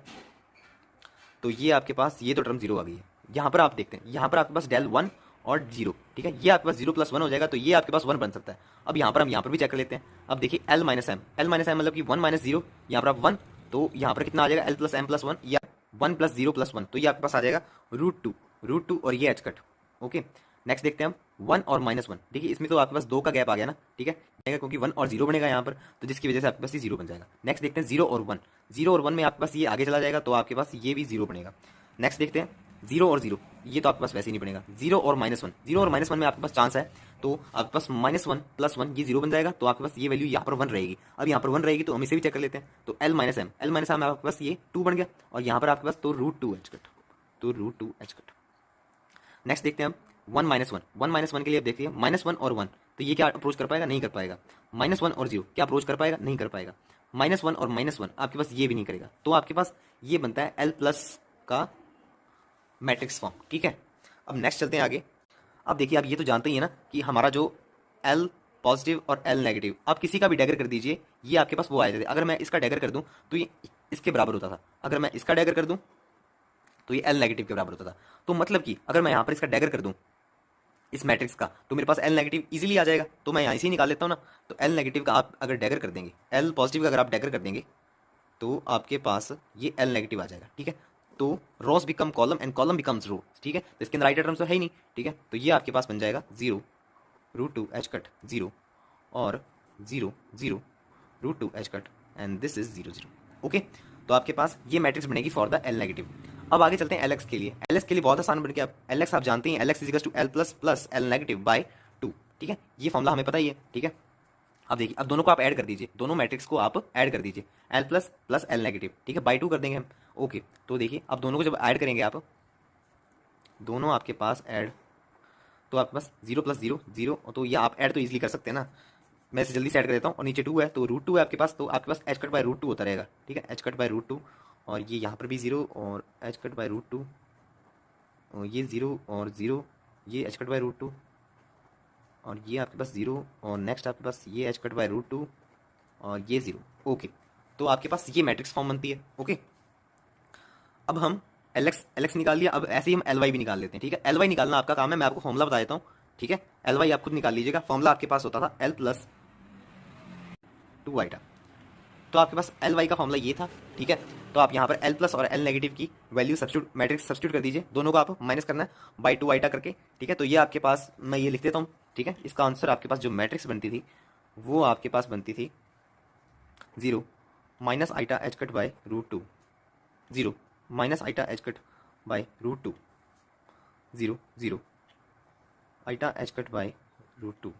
तो ये आपके पास ये तो टर्म 0 आ गई है। यहाँ पर आप देखते हैं यहाँ पर आपके पास डेल 1 और 0, ठीक है। ये आपके पास 0+1 हो जाएगा, तो ये आपके पास 1 बन सकता है। अब यहाँ पर हम यहाँ पर भी चेक कर लेते हैं। अब देखिए L minus M, L minus M मतलब कि 1 माइनस 0, यहाँ पर आप 1, तो यहाँ पर कितना आ जाएगा L प्लस एम प्लस 1 या 1 प्लस 0+1, तो ये आपके पास आ जाएगा √2 और ये एच कट। ओके, नेक्स्ट देखते हैं हम 1 और -1। देखिए इसमें तो आपके पास 2 का गैप आ गया ना, ठीक है, क्योंकि 1 और 0 बनेगा यहाँ पर, तो जिसकी वजह से आपके पास ये 0 बन जाएगा। नेक्स्ट देखते हैं 0 और 1, 0 और 1 में आपके पास ये आगे चला जाएगा, तो आपके पास ये भी 0 बनेगा। नेक्स्ट देखते हैं 0 और 0, ये तो आपके पास वैसे ही नहीं बनेगा। 0 और -1, 0 और -1 में आपके पास चांस है, तो आपके पास -1 + 1 ये 0 बन जाएगा, तो आपके पास ये वैल्यू यहाँ पर 1 रहेगी। अब यहाँ पर 1 रहेगी तो हम इसे भी चेक कर लेते हैं। तो L minus M, L minus M आपके पास ये 2 बन गया, और यहाँ पर आपके पास तो √2 एच कट, तो √2 एच कट। नेक्स्ट देखते हैं हम 1 -1, 1 -1 के लिए अब देखिए -1 और 1, तो ये क्या अप्रोच कर पाएगा, नहीं कर पाएगा। -1 और 0 क्या अप्रोच कर पाएगा, नहीं कर पाएगा। -1 और -1 आपके पास ये भी नहीं करेगा, तो आपके पास ये बनता है L+ का मैट्रिक्स फॉर्म, ठीक है। अब नेक्स्ट चलते हैं आगे। अब देखिए आप ये तो जानते ही है ना कि हमारा जो L पॉजिटिव और L नेगेटिव, आप किसी का भी डैगर कर दीजिए, ये आपके पास वो आ जाते थे। अगर मैं इसका डैगर कर दूं तो ये इसके बराबर होता था, अगर मैं इसका डैगर कर दूं तो ये L नेगेटिव के बराबर होता था। तो मतलब कि अगर मैं यहाँ पर इसका डैगर कर दूं इस मैट्रिक्स का, तो मेरे पास L नेगेटिव इजीली आ जाएगा, तो मैं यहाँ से ही निकाल लेता हूँ ना। तो L नेगेटिव का आप अगर डैगर कर देंगे, L पॉजिटिव का अगर आप डैगर कर देंगे, तो आपके पास ये L नेगेटिव आ जाएगा, ठीक है। तो rows become column and column becomes row, ठीक है। तो इसके अंदर राइट टर्म्स तो है ही नहीं, ठीक है। तो ये आपके पास बन जाएगा 0 √2 एच कट 0 और 0 0 √2 H cut and this is 0 0। Okay, तो आपके पास ये मैट्रिक्स बनेगी फॉर द L नेगेटिव। अब आगे चलते हैं LX के लिए। LX के लिए बहुत आसान बन गया। LX आप जानते हैं, LX is to L+ L negative by 2, ठीक है। ये फॉर्मूला हमें पता ही है, ठीक है। अब देखिए, अब दोनों को आप ऐड कर दीजिए, दोनों मैट्रिक्स को आप ऐड कर दीजिए, L+ L नेगेटिव, ठीक है, बाय 2 कर देंगे हम। ओके, तो देखिए अब दोनों को जब ऐड करेंगे आप, दोनों आपके पास ऐड, तो आपके पास 0 + 0 0, तो ये आप ऐड तो इजीली कर सकते हैं ना। मैं इसे जल्दी से ऐड कर देता हूँ, और नीचे 2 है तो √2 है आपके पास, तो आपके पास एच कट बाय √2 होता रहेगा, ठीक है, एच कट बाय √2, और ये यहाँ पर भी 0 और एच कट बाय √2, और ये 0 और 0, ये एच कट बाय √2, और ये आपके पास 0, और नेक्स्ट आपके पास ये एच कट बाय √2 और ये 0। ओके, तो आपके पास ये मैट्रिक्स फॉर्म बनती है। ओके, अब हम LX निकाल लिया, अब ऐसे ही हम LY भी निकाल लेते हैं, ठीक है। LY निकालना आपका काम है, मैं आपको फॉर्मूला बता देता हूँ, ठीक है। LY आप खुद निकाल लीजिएगा। फॉर्मूला आपके पास होता था L + 2 आइटा, तो आपके पास LY का फॉर्मूला ये था, ठीक है। तो आप यहाँ पर L+ और L नेगेटिव की वैल्यू सब्स्टिट्यूट, मैट्रिक्स सब्स्टिट्यूट कर दीजिए, दोनों को आप माइनस करना है बाय 2 आइटा करके, ठीक है। तो ये आपके पास, मैं ये लिख देता हूँ, ठीक है। इसका आंसर आपके पास जो मैट्रिक्स बनती थी वो आपके पास बनती थी 0 - iota H cut by √2, 0 - iota H cut by √2, 0 0 iota H cut by √2।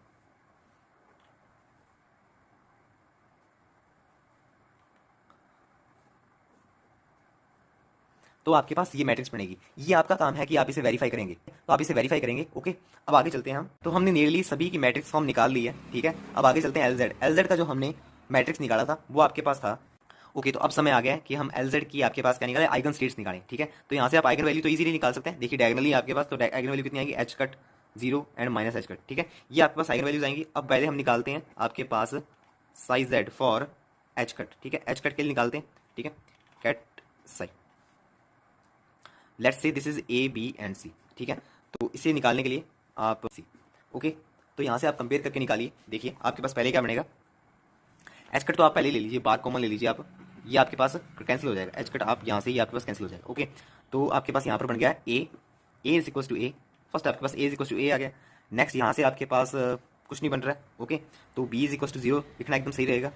तो आपके पास ये मैट्रिक्स बनेगी। ये आपका काम है कि आप इसे वेरीफाई करेंगे, तो आप इसे वेरीफाई करेंगे। ओके, अब आगे चलते हैं हम। तो हमने नियरली सभी की मैट्रिक्स फॉर्म निकाल ली है, ठीक है। अब आगे चलते हैं LZ का जो हमने मैट्रिक्स निकाला था वो आपके पास था। ओके, तो अब समय आ गया है कि हम LZ की आपके पास क्या निकालें, आइगन स्टेट्स निकालें, ठीक है। तो यहाँ से आप आइगन वैल्यू तो इजीली निकाल सकते हैं। देखिए डायगनली आपके पास, तो आइगन वैल्यू कितनी आएगी, H cut 0 and minus H cut, ठीक है। ये आपके पास आइगन वैल्यूज आएंगी। अब पहले हम निकालते हैं आपके पास psi Z for H cut, ठीक है। एच कट के लिए निकालते हैं, ठीक है, ket psi, let's say this is A B and C, ठीक है। तो इसे निकालने के लिए आप C, ओके, तो यहाँ से आप कंपेयर करके निकालिए। देखिए आपके पास पहले क्या बनेगा, एच कट तो आप पहले ले लीजिए, बार कॉमन ले लीजिए आप, ये आपके पास कैंसिल हो जाएगा, एच कट आप यहाँ से ही आपके पास कैंसिल हो जाएगा। ओके, तो आपके पास यहाँ पर बन गया है A is equal to A, first आपके पास A is equal to A आ गया। नेक्स्ट यहाँ से आपके पास कुछ नहीं बन रहा है, ओके, तो B इज इक्वल टू 0 लिखना एकदम सही रहेगा।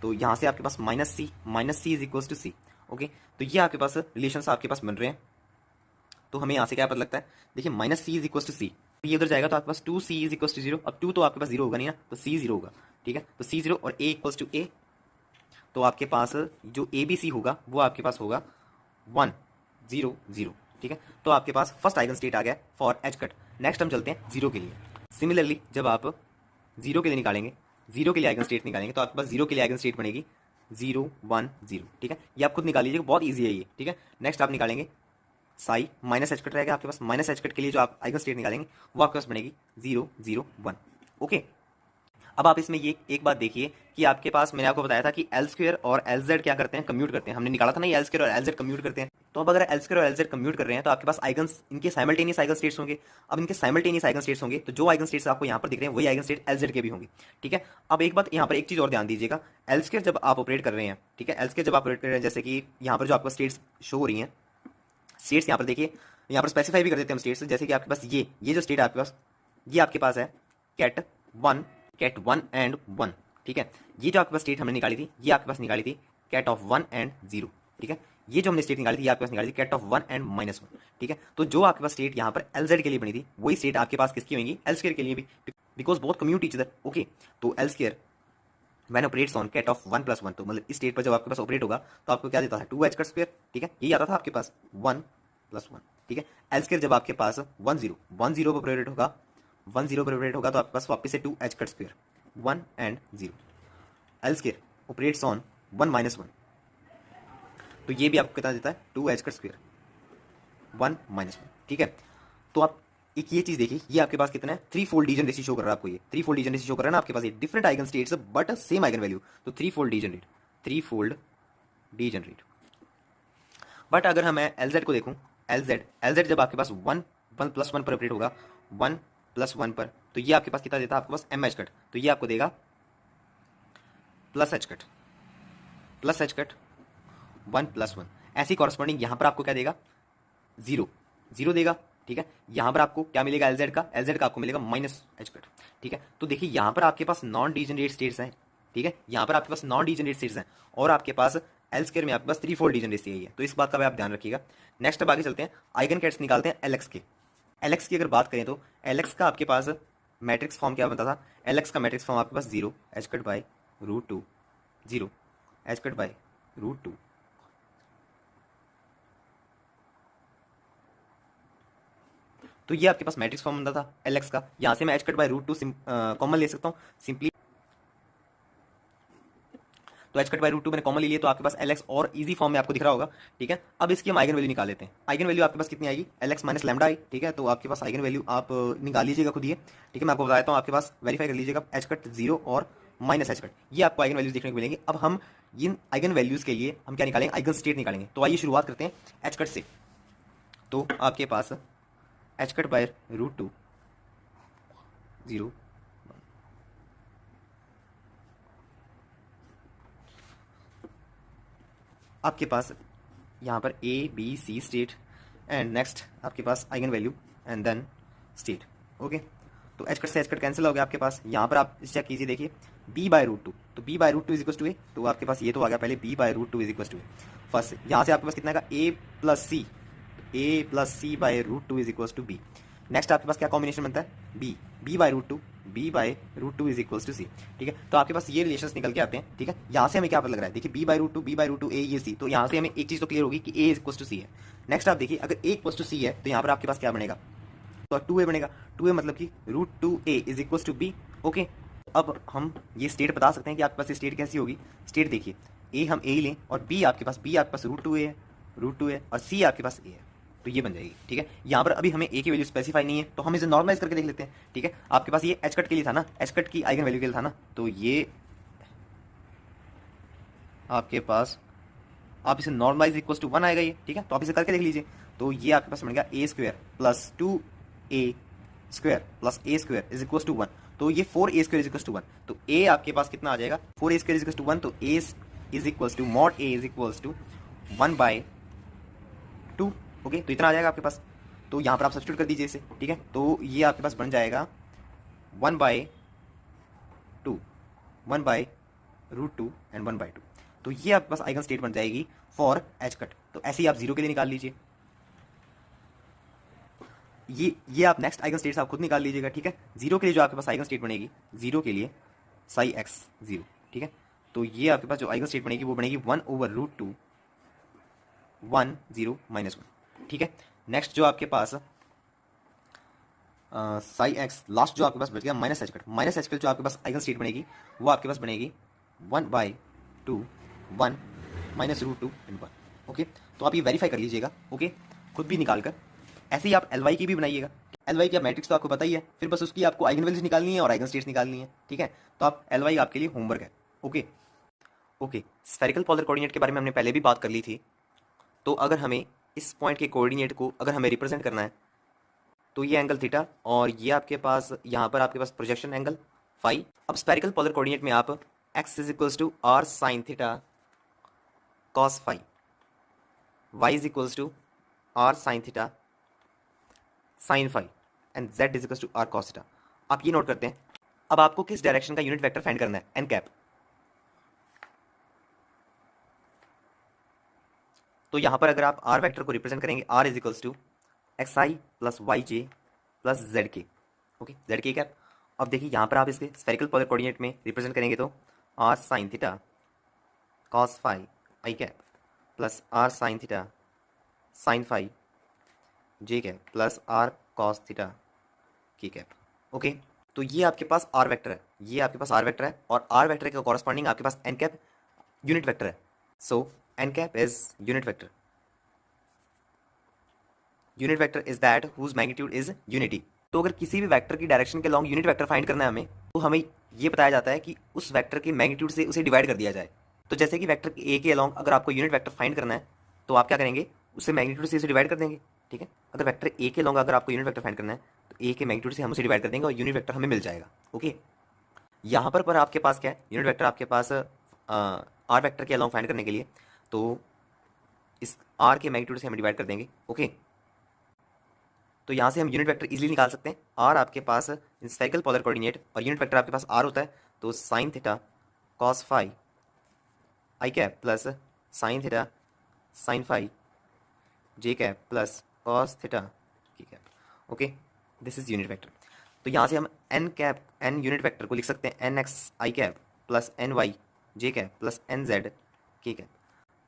तो यहाँ से आपके पास -C is equal to C, okay. तो ये आपके पास रिलेशन आपके पास बन रहे हैं। तो हमें यहाँ से क्या पता लगता है, देखिए -C is equal to C, ये उधर जाएगा तो आपके पास 2C इज इक्वल टू 0। अब 2 तो आपके पास 0 होगा नहीं ना, तो C 0 होगा, ठीक है। तो C 0 और A इक्वल्स टू A, तो आपके पास जो ABC होगा वो आपके पास होगा 1 0 0, ठीक है। तो आपके पास फर्स्ट आइगन स्टेट आ गया फॉर एच कट। नेक्स्ट हम चलते हैं 0 के लिए। सिमिलरली जब आप 0 के लिए निकालेंगे, 0 के लिए आइगन स्टेट निकालेंगे, तो आपके पास 0 के लिए आइगन स्टेट बनेगी 0 1 0, ठीक है। ये आप खुद निकाल लीजिएगा, बहुत ईजी है ये, ठीक है। नेक्स्ट आप निकालेंगे साई माइनस एच कट रहेगा आपके पास, माइनस एच कट के लिए जो आप आइगन स्टेट निकालेंगे वो आपके पास बनेगी 0 0 1, ओके। अब आप इसमें ये एक बात देखिए कि आपके पास, मैंने आपको बताया था कि L² और LZ क्या करते हैं, कम्यूट करते हैं। हमने निकाला था ना ये L² और LZ कम्यूट करते हैं। तो अब अगर एल स्क्वायर और एल जेड कम्यूट कर रहे हैं तो आपके पास आइगन्स इनके साइमल्टेनियस आइगन स्टेट्स होंगे। अब इनके साइमल्टेनियस आइगन स्टेट्स होंगे तो जो आइगन स्टेट्स आपको यहाँ पर दिख रहे हैं वही आइगन स्टेट एल जेड के भी होंगे। ठीक है, अब एक बात यहाँ पर एक चीज़ और ध्यान दीजिएगा, एल स्क्वायर जब आप ऑपरेट कर रहे हैं, ठीक है, एल स्क्वायर जब आप ऑपरेट कर रहे हैं, जैसे कि यहाँ पर जो आपको स्टेट्स शो हो रही हैं, स्टेट्स यहाँ पर देखिए, यहाँ पर स्पेसिफाई भी कर देते हैं हम स्टेट्स, जैसे कि आपके पास ये जो स्टेट आपके पास, ये आपके पास है कैट वन एंड वन। ठीक है, ये जो आपके पास स्टेट हमने निकाली थी, ये आपके पास निकाली थी कैट ऑफ 1 एंड 0। ठीक है, ये जो हमने स्टेट निकाली थी, ये आपके पास निकाली थी कैट ऑफ 1 एंड -1। ठीक है, तो जो आपके पास स्टेट यहाँ पर LZ के लिए बनी थी, वही स्टेट आपके पास किसकी होंगी, एल स्क्वायर के लिए भी, because both commute each other. Okay, तो L square when operates on ket of 1 + 1, तो मतलब इस स्टेट पर जब आपके पास ऑपरेट होगा तो आपको क्या देता था, 2h का स्क्वायर। ठीक है, यही आता था आपके पास 1 + 1। ठीक है, एल स्क्वायर जब आपके पास 1 0 पर ऑपरेट होगा, 1 0 पर ऑपरेट होगा तो आपके पास वापस से 2h का square, 1 and 0। L square operates on 1 - 1, तो ये भी आपको कितना देता है, 2h का स्क्वायर, 1 - 1। ठीक है, तो आप एक ये चीज देखिए, ये आपके पास कितना है, 3-फोल्ड डीजनरेसी शो कर रहा है आपको, ये 3-फोल्ड डीजनरेसी शो कर रहा है ना आपके पास, ये different eigen states but same eigen value, तो 3-फोल्ड डीजनरेट। बट अगर मैं LZ को देखूं, LZ जब आपके पास 1 + 1 पर ऑपरेट होगा, 1 + 1 पर, तो ये आपके पास कितना देता है आपके पास, MH कट, तो ये आपको देगा +H कट, 1 + 1। ऐसी कॉरस्पॉन्डिंग यहाँ पर आपको क्या देगा, 0 देगा। ठीक है, यहाँ पर आपको क्या मिलेगा, LZ का आपको मिलेगा -H कट। ठीक है, तो देखिए यहाँ पर आपके पास नॉन डीजनरेट स्टेट्स हैं। ठीक है, यहाँ पर आपके पास नॉन डीजनरेट स्टेट्स हैं और आपके पास एल स्क्वायर में आपके पास 3-फोल्ड डीजनरेसी है, तो इस बात का भी आप ध्यान रखिएगा। नेक्स्ट अब आगे चलते हैं, आइगन कैट्स निकालते हैं LX के। LX की अगर बात करें तो LX का आपके पास मैट्रिक्स फॉर्म क्या बनता था, LX का मैट्रिक्स फॉर्म आपके पास 0h cut by √2, 0h cut by √2। तो ये आपके पास मैट्रिक्स फॉर्म बनता था LX का, यहाँ से मैं h कट बाय √2 कॉमन ले सकता हूँ सिंपली, तो h कट बाय √2 मैंने कॉमन ले लिया, तो आपके पास LX और इजी फॉर्म में आपको दिख रहा होगा। ठीक है, अब इसकी हम आइगन वैल्यू निकाल लेते हैं। आइगन वैल्यू आपके पास कितनी आएगी, LX - लैम्डा आई। ठीक है, तो आपके पास आइगन वैल्यू आप निकाल लीजिएगा खुद ही। ठीक है, मैं आपको बताता हूँ, आपके पास वेरीफाई कर लीजिएगा, h कट 0 और -h कट, ये आपको आइगन वैल्यूज देखने को मिलेंगे। अब हम इन आइगन वैल्यूज के लिए हम क्या निकालेंगे, आइगन स्टेट निकालेंगे। तो आइए शुरुआत करते हैं h कट से। तो आपके पास h कट बाय √2, 0, आपके पास यहाँ पर ABC स्टेट एंड नेक्स्ट आपके पास eigen value and then state. Okay, तो h कट से h कट कैंसिल हो गया आपके पास। यहाँ पर आप चेक कीजिए, देखिए b/√2, तो b/√2 = a, तो आपके पास ये तो आ गया पहले, b/√2 = a। फर्स्ट यहाँ से आपके पास कितना आएगा, a + c/√2 = b। नेक्स्ट आपके पास क्या कॉम्बिनेशन बनता है, b/√2 = c। ठीक है, तो आपके पास ये रिलेशंस निकल के आते हैं। ठीक है, यहाँ से हमें क्या पता लग रहा है, देखिए b/√2 a ये c, तो यहाँ से हमें एक चीज़ तो क्लियर होगी कि a = c है। नेक्स्ट आप देखिए, अगर a = c है तो यहाँ पर आपके पास क्या बनेगा, तो 2a बनेगा, 2a मतलब कि √2a = b। ओके, अब हम ये स्टेट बता सकते हैं कि आपके पास स्टेट कैसी होगी। स्टेट देखिए, a हम a ही लें और b आपके पास √2a है, और c आपके पास a है, तो ये बन जाएगी। ठीक है, यहाँ पर अभी हमें a की वैल्यू स्पेसिफाई नहीं है, तो हम इसे नॉर्मलाइज करके देख लेते हैं। ठीक है, आपके पास ये h कट के लिए था ना, h कट की आइगन वैल्यू के लिए था ना, तो ये आपके पास आप इसे नॉर्मलाइज = 1 आएगा ये। ठीक है, तो आप इसे करके देख लीजिए, तो ये आपके पास बन गया a² + 2a² + a² = 1, तो ये 4a² = 1, तो a आपके पास कितना आ जाएगा, 4a² = 1, तो a mod a = 1/2। ओके, तो इतना आ जाएगा आपके पास, तो यहाँ पर आप सब्स्टिट्यूट कर दीजिए इसे। ठीक है, तो ये आपके पास बन जाएगा 1/2 1/√2 एंड 1/2, तो ये आपके पास आइगन स्टेट बन जाएगी फॉर h कट। तो ऐसे ही आप 0 के लिए निकाल लीजिए, ये आप नेक्स्ट आइगन स्टेट्स आप खुद निकाल लीजिएगा। ठीक है, 0 के लिए जो आपके पास आइगन स्टेट बनेगी, 0 के लिए psi x 0। ठीक है, तो ये आपके पास जो आइगन स्टेट बनेगी वो बनेगी 1/√2 1 0 -1। ठीक है, नेक्स्ट जो आपके पास psi x लास्ट जो आपके पास बच गया -h कट, जो आपके पास आइगन स्टेट बनेगी वो आपके पास बनेगी 1/2 1 -√2 एंड 1। ओके, तो आप ये वेरीफाई कर लीजिएगा, ओके, खुद भी निकाल कर। ऐसे ही आप LY की भी बनाइएगा। LY का मैट्रिक्स तो आपको पता ही है, फिर बस उसकी आपको आइगन वैल्यूज निकालनी है और आइगन स्टेट्स निकालनी है। ठीक है, तो आप LY आपके लिए होमवर्क है। ओके, स्फेरिकल पोलर कोऑर्डिनेट के बारे में हमने पहले भी बात कर ली थी, तो अगर हमें इस पॉइंट के कोऑर्डिनेट को अगर हमें रिप्रेजेंट करना है तो ये एंगल थीटा, और ये आपके पास यहाँ पर आपके पास प्रोजेक्शन एंगल फाई। अब स्पेरिकल पोलर कोऑर्डिनेट में आप x is equals to R sine theta cos phi, y is equals to R sine theta sine phi, and z is equals to R cos theta. आप ये नोट करते हैं। अब आपको किस डायरेक्शन का यूनिट वेक्टर फाइंड करना है, एन कैप। तो यहां पर अगर आप आर वेक्टर को रिप्रेजेंट करेंगे, R is equals to X I plus Y J plus Z K, okay, Z K cap. अब देखिए यहां पर आप इसके स्फेरिकल पोलर कोऑर्डिनेट में रिप्रेजेंट करेंगे तो R sine theta cos phi I cap plus R sine theta sine phi J cap plus R cos theta K cap, okay. तो ये आपके पास आर वेक्टर है, ये आपके पास आर वेक्टर है, और आर वेक्टर के कॉरस्पॉन्डिंग आपके पास एन कैप यूनिट वेक्टर है। So N cap is unit vector. Unit vector is that whose magnitude is unity. तो अगर किसी भी वेक्टर की डायरेक्शन के लॉन्ग यूनिट वेक्टर फाइंड करना है हमें, तो हमें ये बताया जाता है कि उस वेक्टर के मैग्नीट्यूड से उसे डिवाइड कर दिया जाए। तो जैसे कि वेक्टर ए के अलॉन्ग अगर आपको यूनिट वेक्टर फाइंड करना है तो आप क्या करेंगे, उससे मैग्नीट्यूड से उसे डिवाइड कर देंगे, ठीक है। अगर वेक्टर ए के अलॉन्ग अगर आपको यूनिट वेक्टर फाइंड करना है तो ए के मैग्नीट्यूड से हम उसे डिवाइड कर देंगे और यूनिट वेक्टर हमें मिल जाएगा, ओके। यहाँ पर आपके पास क्या है, यूनिट वेक्टर आपके पास आर वेक्टर के अलॉन्ग फाइंड करने के लिए तो इस आर के मैग्नीट्यूड से हम डिवाइड कर देंगे, ओके। तो यहाँ से हम यूनिट वेक्टर इजीली निकाल सकते हैं। आर आपके पास स्फेरिकल पोलर कोऑर्डिनेट और यूनिट वेक्टर आपके पास आर होता है, तो sine theta cos phi I cap plus sine theta sine phi J cap plus cos theta K cap, okay. This is unit vector. तो यहाँ से हम N cap N unit vector को लिख सकते हैं N X I cap plus N Y J cap plus N Z K cap.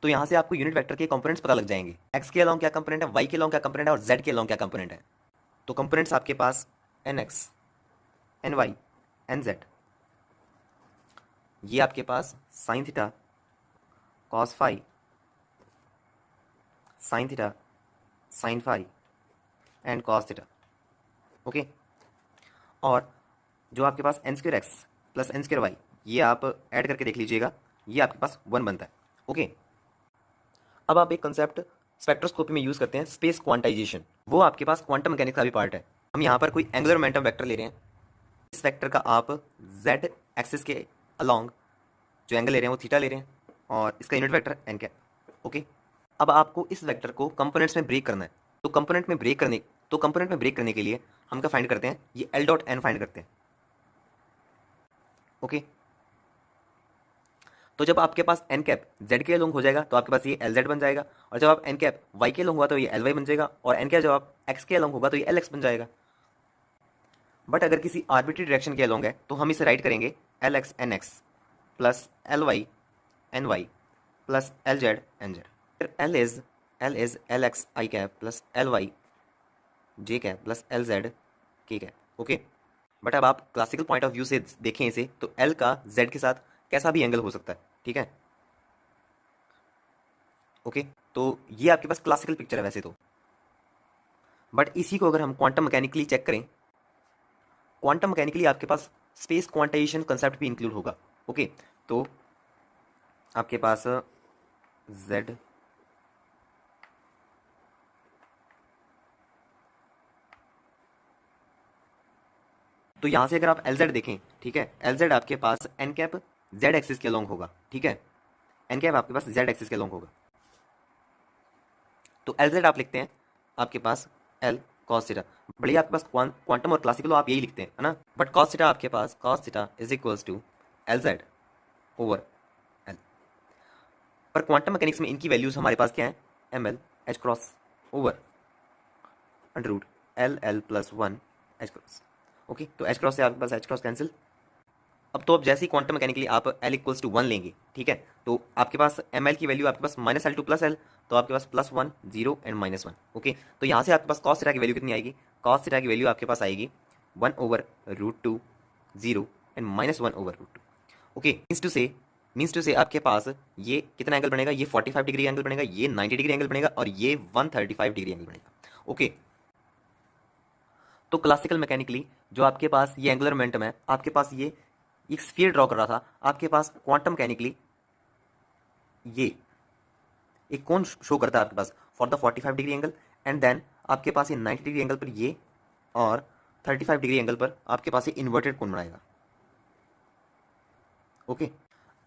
तो यहाँ से आपको यूनिट वेक्टर के कंपोनेंट्स पता लग जाएंगे, एक्स के अलॉन्ग क्या कंपोनेंट है, वाई के अलॉन्ग क्या कंपोनेंट है और जेड के अलॉन्ग क्या कंपोनेंट है। तो कंपोनेंट्स आपके पास N X N Y N Z, ये आपके पास sine theta cos phi sine theta sine phi and cos theta, okay. और जो आपके पास N square X plus N square Y, ये आप ऐड करके देख लीजिएगा, ये आपके पास 1 बनता है, ओके। अब आप एक कंसेप्ट स्पेक्ट्रोस्कोपी में यूज़ करते हैं, स्पेस क्वांटाइजेशन। वो आपके पास क्वांटम मैकेनिक्स का भी पार्ट है। हम यहाँ पर कोई एंगुलर मोमेंटम वेक्टर ले रहे हैं, इस वेक्टर का आप जेड एक्सिस के अलॉन्ग जो एंगल ले रहे हैं वो थीटा ले रहे हैं, और इसका unit vector N cap, okay. अब आपको इस वेक्टर को कंपोनेंट्स में ब्रेक करना है। तो कंपोनेंट में ब्रेक करने के लिए हम क्या फाइंड करते हैं, ये एल डॉट एन फाइंड करते हैं, ओके। तो जब आपके पास एन कैप जेड के लॉन्ग हो जाएगा तो आपके पास ये एल जेड बन जाएगा, और जब आप एन कैप वाई के लॉन्ग हुआ तो ये एल वाई बन जाएगा, और एन कैप जब आप एक्स के लॉन्ग होगा तो ये एल एक्स बन जाएगा। बट अगर किसी आर्बिट्री डायरेक्शन के लॉन्ग है तो हम इसे राइट करेंगे L X N X plus L Y N Y plus L Z N Z. फिर L is L X I cap plus L Y J cap plus L Z K cap, okay. But अब आप क्लासिकल पॉइंट ऑफ व्यू से देखें इसे तो एल का जेड के साथ कैसा भी एंगल हो सकता है, ठीक है, ओके। तो ये आपके पास क्लासिकल पिक्चर है वैसे तो, बट इसी को अगर हम क्वांटम मैकेनिकली चेक करें, क्वांटम मैकेनिकली आपके पास स्पेस क्वांटाइजेशन कंसेप्ट भी इंक्लूड होगा, ओके। तो आपके पास z तो यहां से अगर आप LZ देखें, ठीक है, LZ आपके पास एन कैप z एक्सिस के लॉन्ग होगा, ठीक है, एन कैप आपके पास z एक्सिस के लॉन्ग होगा। तो LZ आप लिखते हैं आपके पास L cos थीटा। बढ़िया, आपके पास क्वांटम और क्लासिकल आप यही लिखते हैं, है ना। बट cos थीटा आपके पास cos theta is equals to LZ over L। पर क्वांटम मैकेनिक्स में इनकी वैल्यूज हमारे पास क्या है, ml h cross over under root LL plus 1 h cross, okay. तो h क्रॉस से आपके पास h क्रॉस कैंसिल। अब तो अब जैसे ही क्वांटम मैकेनिकली आप L इक्वल्स टू 1 लेंगे, ठीक है, तो आपके पास ml की वैल्यू आपके पास minus L to plus L, तो आपके पास प्लस 1 0 एंड माइनस 1, ओके। तो यहाँ से आपके पास cos थीटा की वैल्यू कितनी आएगी, cos थीटा की वैल्यू आपके पास आएगी 1 over root 2 0 and minus 1 over root 2, okay. Means two से आपके पास ये कितना एंगल बनेगा, ये 45 डिग्री एंगल बनेगा, ये 90 डिग्री एंगल बनेगा, और ये 135 डिग्री एंगल बनेगा, ओके। तो क्लासिकल मैकेनिकली जो आपके पास ये एंगुलर मोमेंटम है, आपके पास ये एक स्फीयर ड्रॉ कर रहा था, आपके पास क्वांटम मैकेनिकली ये एक कौन शो करता है आपके पास for the 45 degree angle, and then आपके पास ये 90 डिग्री एंगल पर ये और 35 डिग्री एंगल पर आपके पास ये इन्वर्टेड कोण बनाएगा। ओके,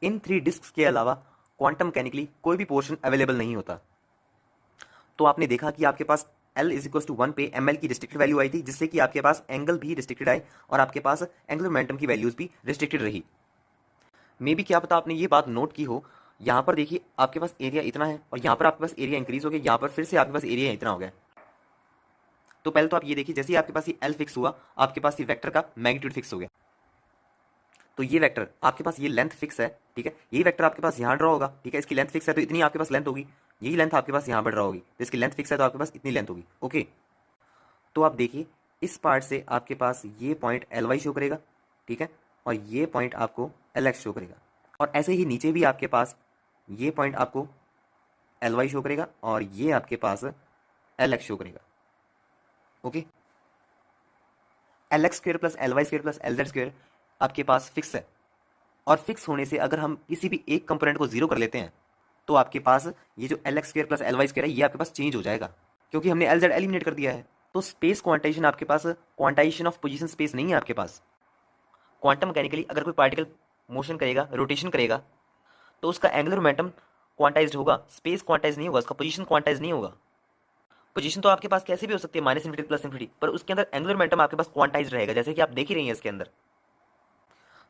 इन 3 डिस्क्स के अलावा क्वांटम मैकेनिकली कोई भी पोर्शन अवेलेबल नहीं होता। तो आपने देखा कि आपके पास L इज इक्वल टू 1 पे ml की रिस्ट्रिक्टेड वैल्यू आई थी, जिससे कि आपके पास एंगल भी रिस्ट्रिक्टेड आए और आपके पास एंगुलर मोमेंटम की वैल्यूज भी रिस्ट्रिक्टेड रही। मे बी क्या पता आपने ये बात नोट की हो, यहाँ पर देखिए आपके पास एरिया इतना है और यहाँ पर आपके पास एरिया इंक्रीज हो गया, यहाँ पर फिर से आपके पास एरिया इतना हो गया। तो पहले तो आप ये देखिए, जैसे ही आपके पास ये L फिक्स हुआ, आपके पास ये वेक्टर का मैग्नीट्यूड फिक्स हो गया। तो ये वेक्टर आपके पास ये लेंथ फिक्स है, ठीक है, ये वेक्टर आपके पास यहाँ ड्रॉ होगा, ठीक है, इसकी लेंथ फिक्स है तो इतनी आपके पास लेंथ होगी, यही लेंथ आपके पास यहाँ पर ड्रॉ होगी, तो इसकी लेंथ फिक्स है तो आपके पास इतनी लेंथ होगी। ओके, तो आप देखिए इस पार्ट से आपके पास ये पॉइंट Ly शो करेगा, ठीक है, और ये पॉइंट आपको Lx शो करेगा, और ऐसे ही नीचे भी आपके पास ये पॉइंट आपको Ly शो करेगा और ये आपके पास Lx शो करेगा। Okay, Lx square plus Ly square plus Lz square आपके पास फिक्स है, और फिक्स होने से अगर हम किसी भी एक कंपोनेंट को जीरो कर लेते हैं तो आपके पास ये जो Lx square plus Ly square है ये आपके पास चेंज हो जाएगा, क्योंकि हमने Lz एलिमिनेट कर दिया है। तो स्पेस क्वांटाइजेशन आपके पास क्वांटाइजेशन ऑफ पोजीशन स्पेस नहीं है आपके पास। क्वांटम मैकेनिकली अगर कोई पार्टिकल मोशन करेगा, रोटेशन करेगा, तो उसका एंगुलर मोमेंटम क्वांटाइज्ड होगा, स्पेस क्वांटाइज नहीं होगा, उसका पोजीशन क्वांटाइज नहीं होगा। पोजीशन तो आपके पास कैसे भी हो सकती है, माइनस इन्फिनिटी प्लस इन्फिनिटी, पर उसके अंदर एंगुलर मोमेंटम आपके पास क्वांटाइज रहेगा, जैसे कि आप देख ही रही हैं इसके अंदर।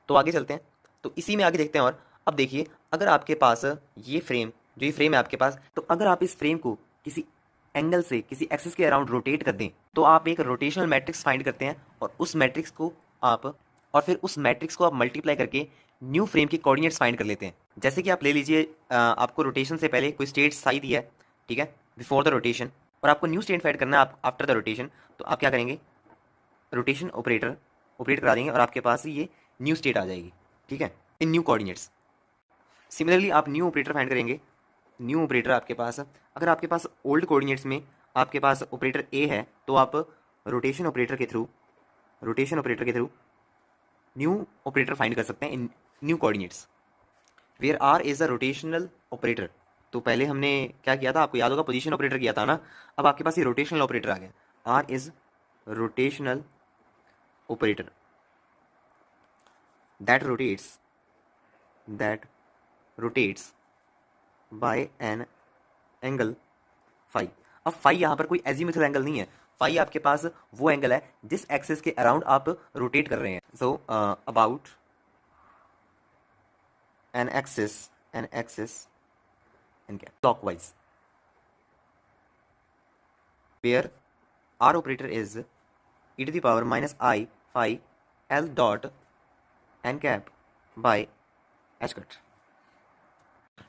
तो आगे चलते हैं, तो इसी में आगे देखते हैं। और अब देखिए, अगर आपके पास ये फ्रेम, जो ये फ्रेम है आपके पास, तो अगर आप इस फ्रेम को किसी एंगल से किसी एक्सिस के अराउंड रोटेट कर दें तो आप एक रोटेशनल मैट्रिक्स फाइंड करते हैं, और उस मैट्रिक्स को आप मल्टीप्लाई करके न्यू फ्रेम के कोऑर्डिनेट्स फाइंड कर लेते हैं। जैसे कि आप ले लीजिए, आपको रोटेशन से पहले कोई स्टेट साई दिया है, ठीक है, बिफोर द रोटेशन, और आपको न्यू स्टेट फाइंड करना है आफ्टर द रोटेशन। तो आप क्या करेंगे, रोटेशन ऑपरेट करा देंगे और आपके पास ये न्यू स्टेट आ जाएगी, ठीक है, इन न्यू कोऑर्डिनेट्स। सिमिलरली आप न्यू ऑपरेटर फाइंड करेंगे। न्यू ऑपरेटर आपके पास, अगर आपके पास ओल्ड कोऑर्डिनेट्स में आपके पास ऑपरेटर ए है, तो आप रोटेशन ऑपरेटर के थ्रू न्यू ऑपरेटर फाइंड कर सकते हैं in new coordinates, where R is a rotational operator. तो पहले हमने क्या किया था, आपको याद होगा, पोजीशन ऑपरेटर किया था ना, अब आपके पास ये रोटेशनल ऑपरेटर आ गया। R is rotational operator that rotates by an angle phi। अब phi यहाँ पर कोई एजीमुथल एंगल नहीं है, phi आपके पास वो एंगल है जिस एक्सिस के अराउंड आप रोटेट कर रहे हैं। So about N axis and क्या clockwise, where R operator is e to the power minus I phi L dot n cap by h cut।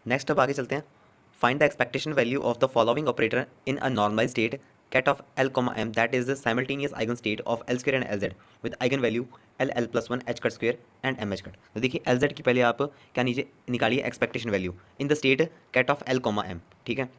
Next अब आगे चलते हैं। Find the expectation value of the following operator in a normalize state cat of L, M that is the simultaneous eigen state of L square and LZ with eigen value L plus 1 h cut square and m h cut। तो देखिए LZ की पहले आप क्या निकालिए expectation value in the state cat of L, M, ठीक है।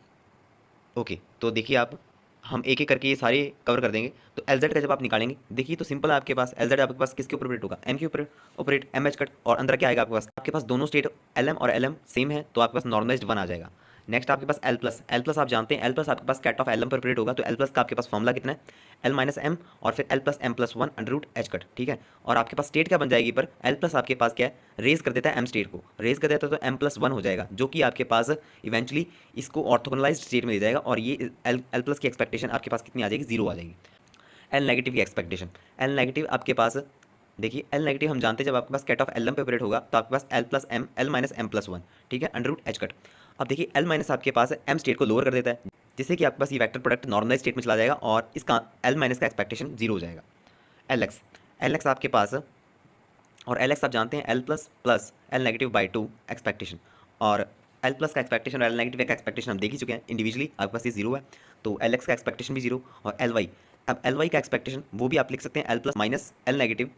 ओके, तो देखिए आप, हम एक एक करके ये सारे कवर कर देंगे। तो LZ का जब आप निकालेंगे, देखिए तो सिंपल है, आपके पास LZ आपके पास किसके ऊपर ऑपरेट होगा, M के ऊपर ऑपरेट, MH कट, और अंदर क्या आएगा आपके पास दोनों स्टेट LM और LM सेम है, तो आपके पास नॉर्मलाइज्ड 1 आ जाएगा। नेक्स्ट आपके पास L प्लस आप जानते हैं L प्लस आपके पास कैट ऑफ LM पर ऑपरेट होगा, तो L प्लस का आपके पास फॉर्मूला कितना है, L माइनस M और फिर L plus M plus 1 under root H cut, ठीक है। और आपके पास स्टेट क्या बन जाएगी, पर L प्लस आपके पास क्या है, रेज कर देता है M स्टेट को, रेज कर देता है तो M प्लस 1 हो जाएगा, जो कि आपके पास इवेंचुअली इसको ऑर्थोगोनलाइज्ड स्टेट में ले जाएगा, और ये L प्लस की एक्सपेक्टेशन आपके पास कितनी आ जाएगी, 0 आ जाएगी। L नेगेटिव की एक्सपेक्टेशन, L नेगेटिव आपके पास, देखिए L नेगेटिव हम जानते हैं जब आपके पास कैट ऑफ LM पे ऑपरेट होगा तो आपके पास L plus M, L minus M plus 1, ठीक है, अंडर रूट H कट। अब देखिए L माइनस आपके पास M स्टेट को लोअर कर देता है, जिससे कि आपके पास ये वेक्टर प्रोडक्ट नॉर्मलाइज स्टेट में चला जाएगा और इसका L माइनस का एक्सपेक्टेशन 0 हो जाएगा। Lx आपके पास, और Lx आप जानते हैं L plus plus L negative by 2 expectation, और L प्लस का एक्सपेक्टेशन और L नेगेटिव का एक्सपेक्टेशन हम देख ही चुके हैं इंडिविजुअली, आपके पास ये 0 है, तो Lx का एक्सपेक्टेशन भी 0, और Ly, अब Ly का एक्सपेक्टेशन वो भी आप लिख सकते हैं L plus minus L negative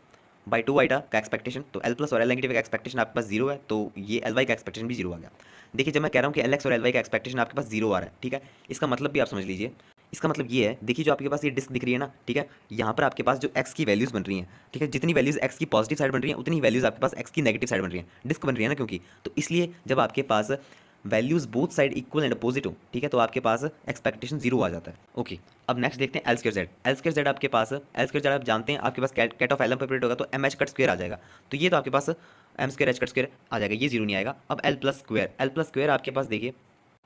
by 2 iota का एक्सपेक्टेशन, तो L प्लस और L नेगेटिव का एक्सपेक्टेशन आपके पास 0 है, तो ये Ly का एक्सपेक्टेशन भी 0 आ गया। देखिए जब मैं कह रहा हूँ कि Lx और Ly का एक्सपेक्टेशन आपके पास 0 आ रहा है, ठीक है, इसका मतलब भी आप समझ लीजिए, इसका मतलब ये है, देखिए जो आपके पास ये डिस्क दिख रही है ना, ठीक है, यहाँ पर आपके पास जो x की वैल्यूज़ बन रही हैं, ठीक है, जितनी वैल्यूज़ x की पॉजिटिव साइड बन रही हैं उतनी वैल्यूज़ आपके पास x की नेगेटिव साइड बन रही हैं, डिस्क बन रही है ना, क्योंकि तो इसलिए जब आपके पास values both side equal and opposite हो, ठीक है, तो आपके पास एक्सपेक्टेशन जीरो आ जाता है। ओके, अब नेक्स्ट देखते हैं L square Z. L square Z आपके पास, एल स्क्वायर जेड आप जानते हैं आपके पास कैट ऑफ एल एम पर ऑपरेट होगा तो एम एच कट स्क्वायर आ जाएगा, तो ये तो आपके पास M square H cut square आ जाएगा, ये जीरो नहीं आएगा। अब L plus square, L plus square आपके पास देखिए,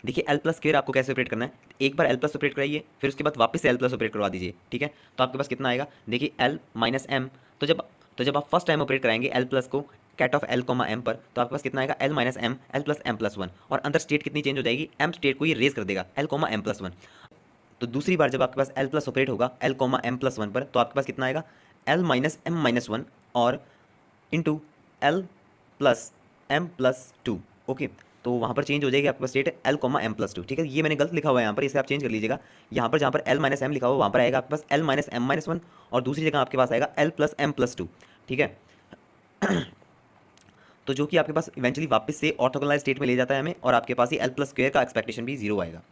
देखिए एल प्लस स्क्वायर आपको कैसे ऑपरेट करना है, एक बार एल प्लस ऑपरेट कराइए फिर उसके बाद वापस से एल प्लस ऑपरेट करवा दीजिए, ठीक है, तो आपके पास कितना आएगा, देखिए एल माइनस एम, तो जब आप फर्स्ट टाइम ऑपरेट कराएंगे एल प्लस को ket of L comma M पर, तो आपके पास कितना आएगा L minus M L plus M plus one, और अंदर स्टेट कितनी चेंज हो जाएगी, एम स्टेट को ये रेज कर देगा L comma M plus one. तो दूसरी बार जब आपके पास एल प्लस ऑपरेट होगा L comma M plus one पर, तो आपके पास कितना आएगा L minus M minus one और into L plus M plus two. Okay, तो वहाँ पर चेंज हो जाएगी आपके पास state L comma M plus two, ठीक है, ये मैंने गलत लिखा हुआ है यहाँ पर, इसे आप चेंज कर लीजिएगा, यहाँ पर जहाँ पर एल माइनस एम लिखा हुआ वहाँ पर आएगा आपके पास L minus M minus one, और दूसरी जगह आपके पास आएगा L plus M plus two, ठीक है। तो जो कि आपके पास इवेंचुअली वापस से ऑर्थोगोनल स्टेट में ले जाता है हमें, और आपके पास ही एल प्लस स्क्वायर का एक्सपेक्टेशन भी जीरो आएगा।